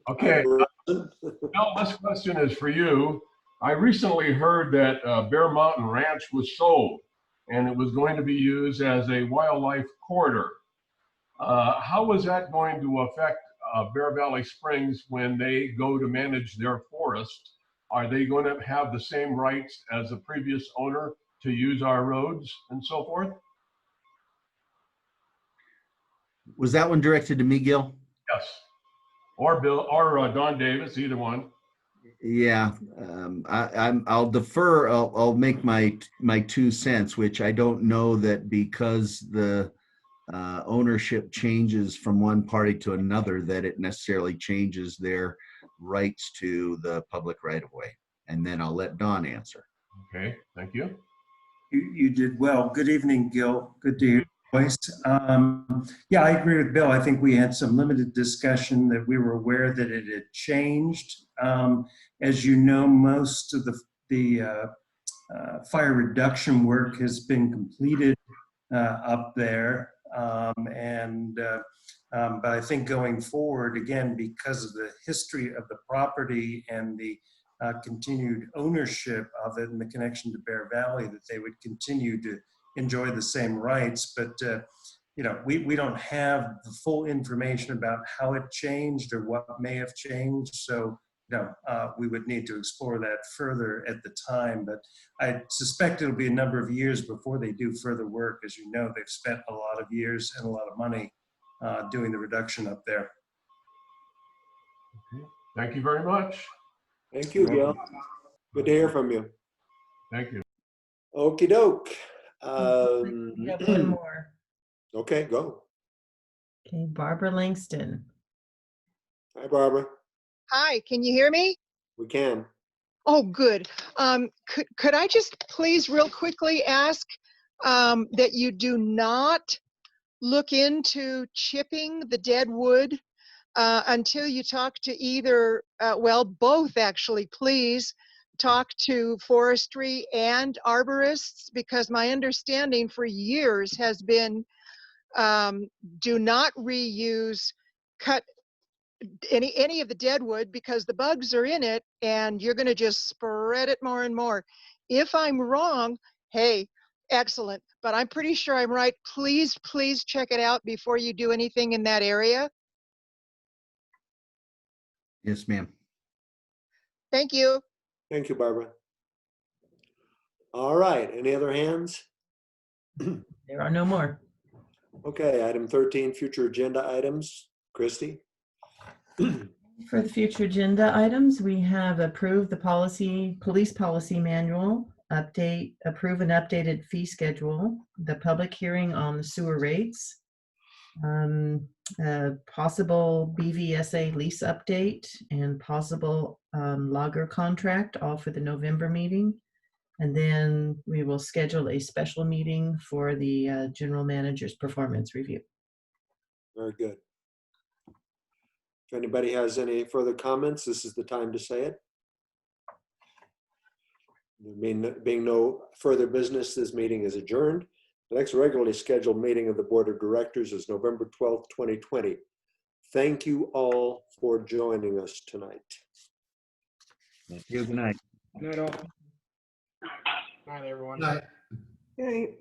[SPEAKER 17] Okay. Bill, this question is for you. I recently heard that Bear Mountain Ranch was sold and it was going to be used as a wildlife corridor. How is that going to affect Bear Valley Springs when they go to manage their forest? Are they going to have the same rights as the previous owner to use our roads and so forth?
[SPEAKER 9] Was that one directed to me, Gil?
[SPEAKER 17] Yes. Or Bill, or Don Davis, either one.
[SPEAKER 9] Yeah, I'll defer. I'll make my 2 cents, which I don't know that because the ownership changes from one party to another, that it necessarily changes their rights to the public right of way. And then I'll let Don answer.
[SPEAKER 17] Okay, thank you.
[SPEAKER 3] You did well. Good evening, Gil. Good to hear your voice. Yeah, I agree with Bill. I think we had some limited discussion that we were aware that it had changed. As you know, most of the fire reduction work has been completed up there. But I think going forward, again, because of the history of the property and the continued ownership of it and the connection to Bear Valley, that they would continue to enjoy the same rights. But you know, we don't have the full information about how it changed or what may have changed. So you know, we would need to explore that further at the time. But I suspect it'll be a number of years before they do further work. As you know, they've spent a lot of years and a lot of money doing the reduction up there.
[SPEAKER 17] Okay. Thank you very much.
[SPEAKER 6] Thank you, Gil. Good to hear from you.
[SPEAKER 17] Thank you.
[SPEAKER 6] Okie doke.
[SPEAKER 5] We have one more.
[SPEAKER 6] Okay, go.
[SPEAKER 5] Okay, Barbara Langston.
[SPEAKER 6] Hi, Barbara.
[SPEAKER 18] Hi, can you hear me?
[SPEAKER 6] We can.
[SPEAKER 18] Oh, good. Could I just please real quickly ask that you do not look into chipping the dead wood until you talk to either, well, both actually, please talk to forestry and arborists, because my understanding for years has been do not reuse, cut any of the dead wood, because the bugs are in it and you're going to just spread it more and more. If I'm wrong, hey, excellent, but I'm pretty sure I'm right. Please check it out before you do anything in that area.
[SPEAKER 9] Yes, ma'am.
[SPEAKER 18] Thank you.
[SPEAKER 6] Thank you, Barbara. All right, any other hands?
[SPEAKER 5] There are no more.
[SPEAKER 6] Okay, item 13, future agenda items. Christy?
[SPEAKER 5] For the future agenda items, we have approved the police policy manual, approve an updated fee schedule, the public hearing on the sewer rates, possible BVSA lease update, and possible logger contract, all for the November meeting. And then we will schedule a special meeting for the general manager's performance review.
[SPEAKER 6] Very good. If anybody has any further comments, this is the time to say it. There being no further business, this meeting is adjourned. The next regularly scheduled meeting of the Board of Directors is November 12th, 2020. Thank you all for joining us tonight.
[SPEAKER 9] Thank you. Good night.
[SPEAKER 15] Good night, all. Good night, everyone.
[SPEAKER 2] Night.
[SPEAKER 8] Right.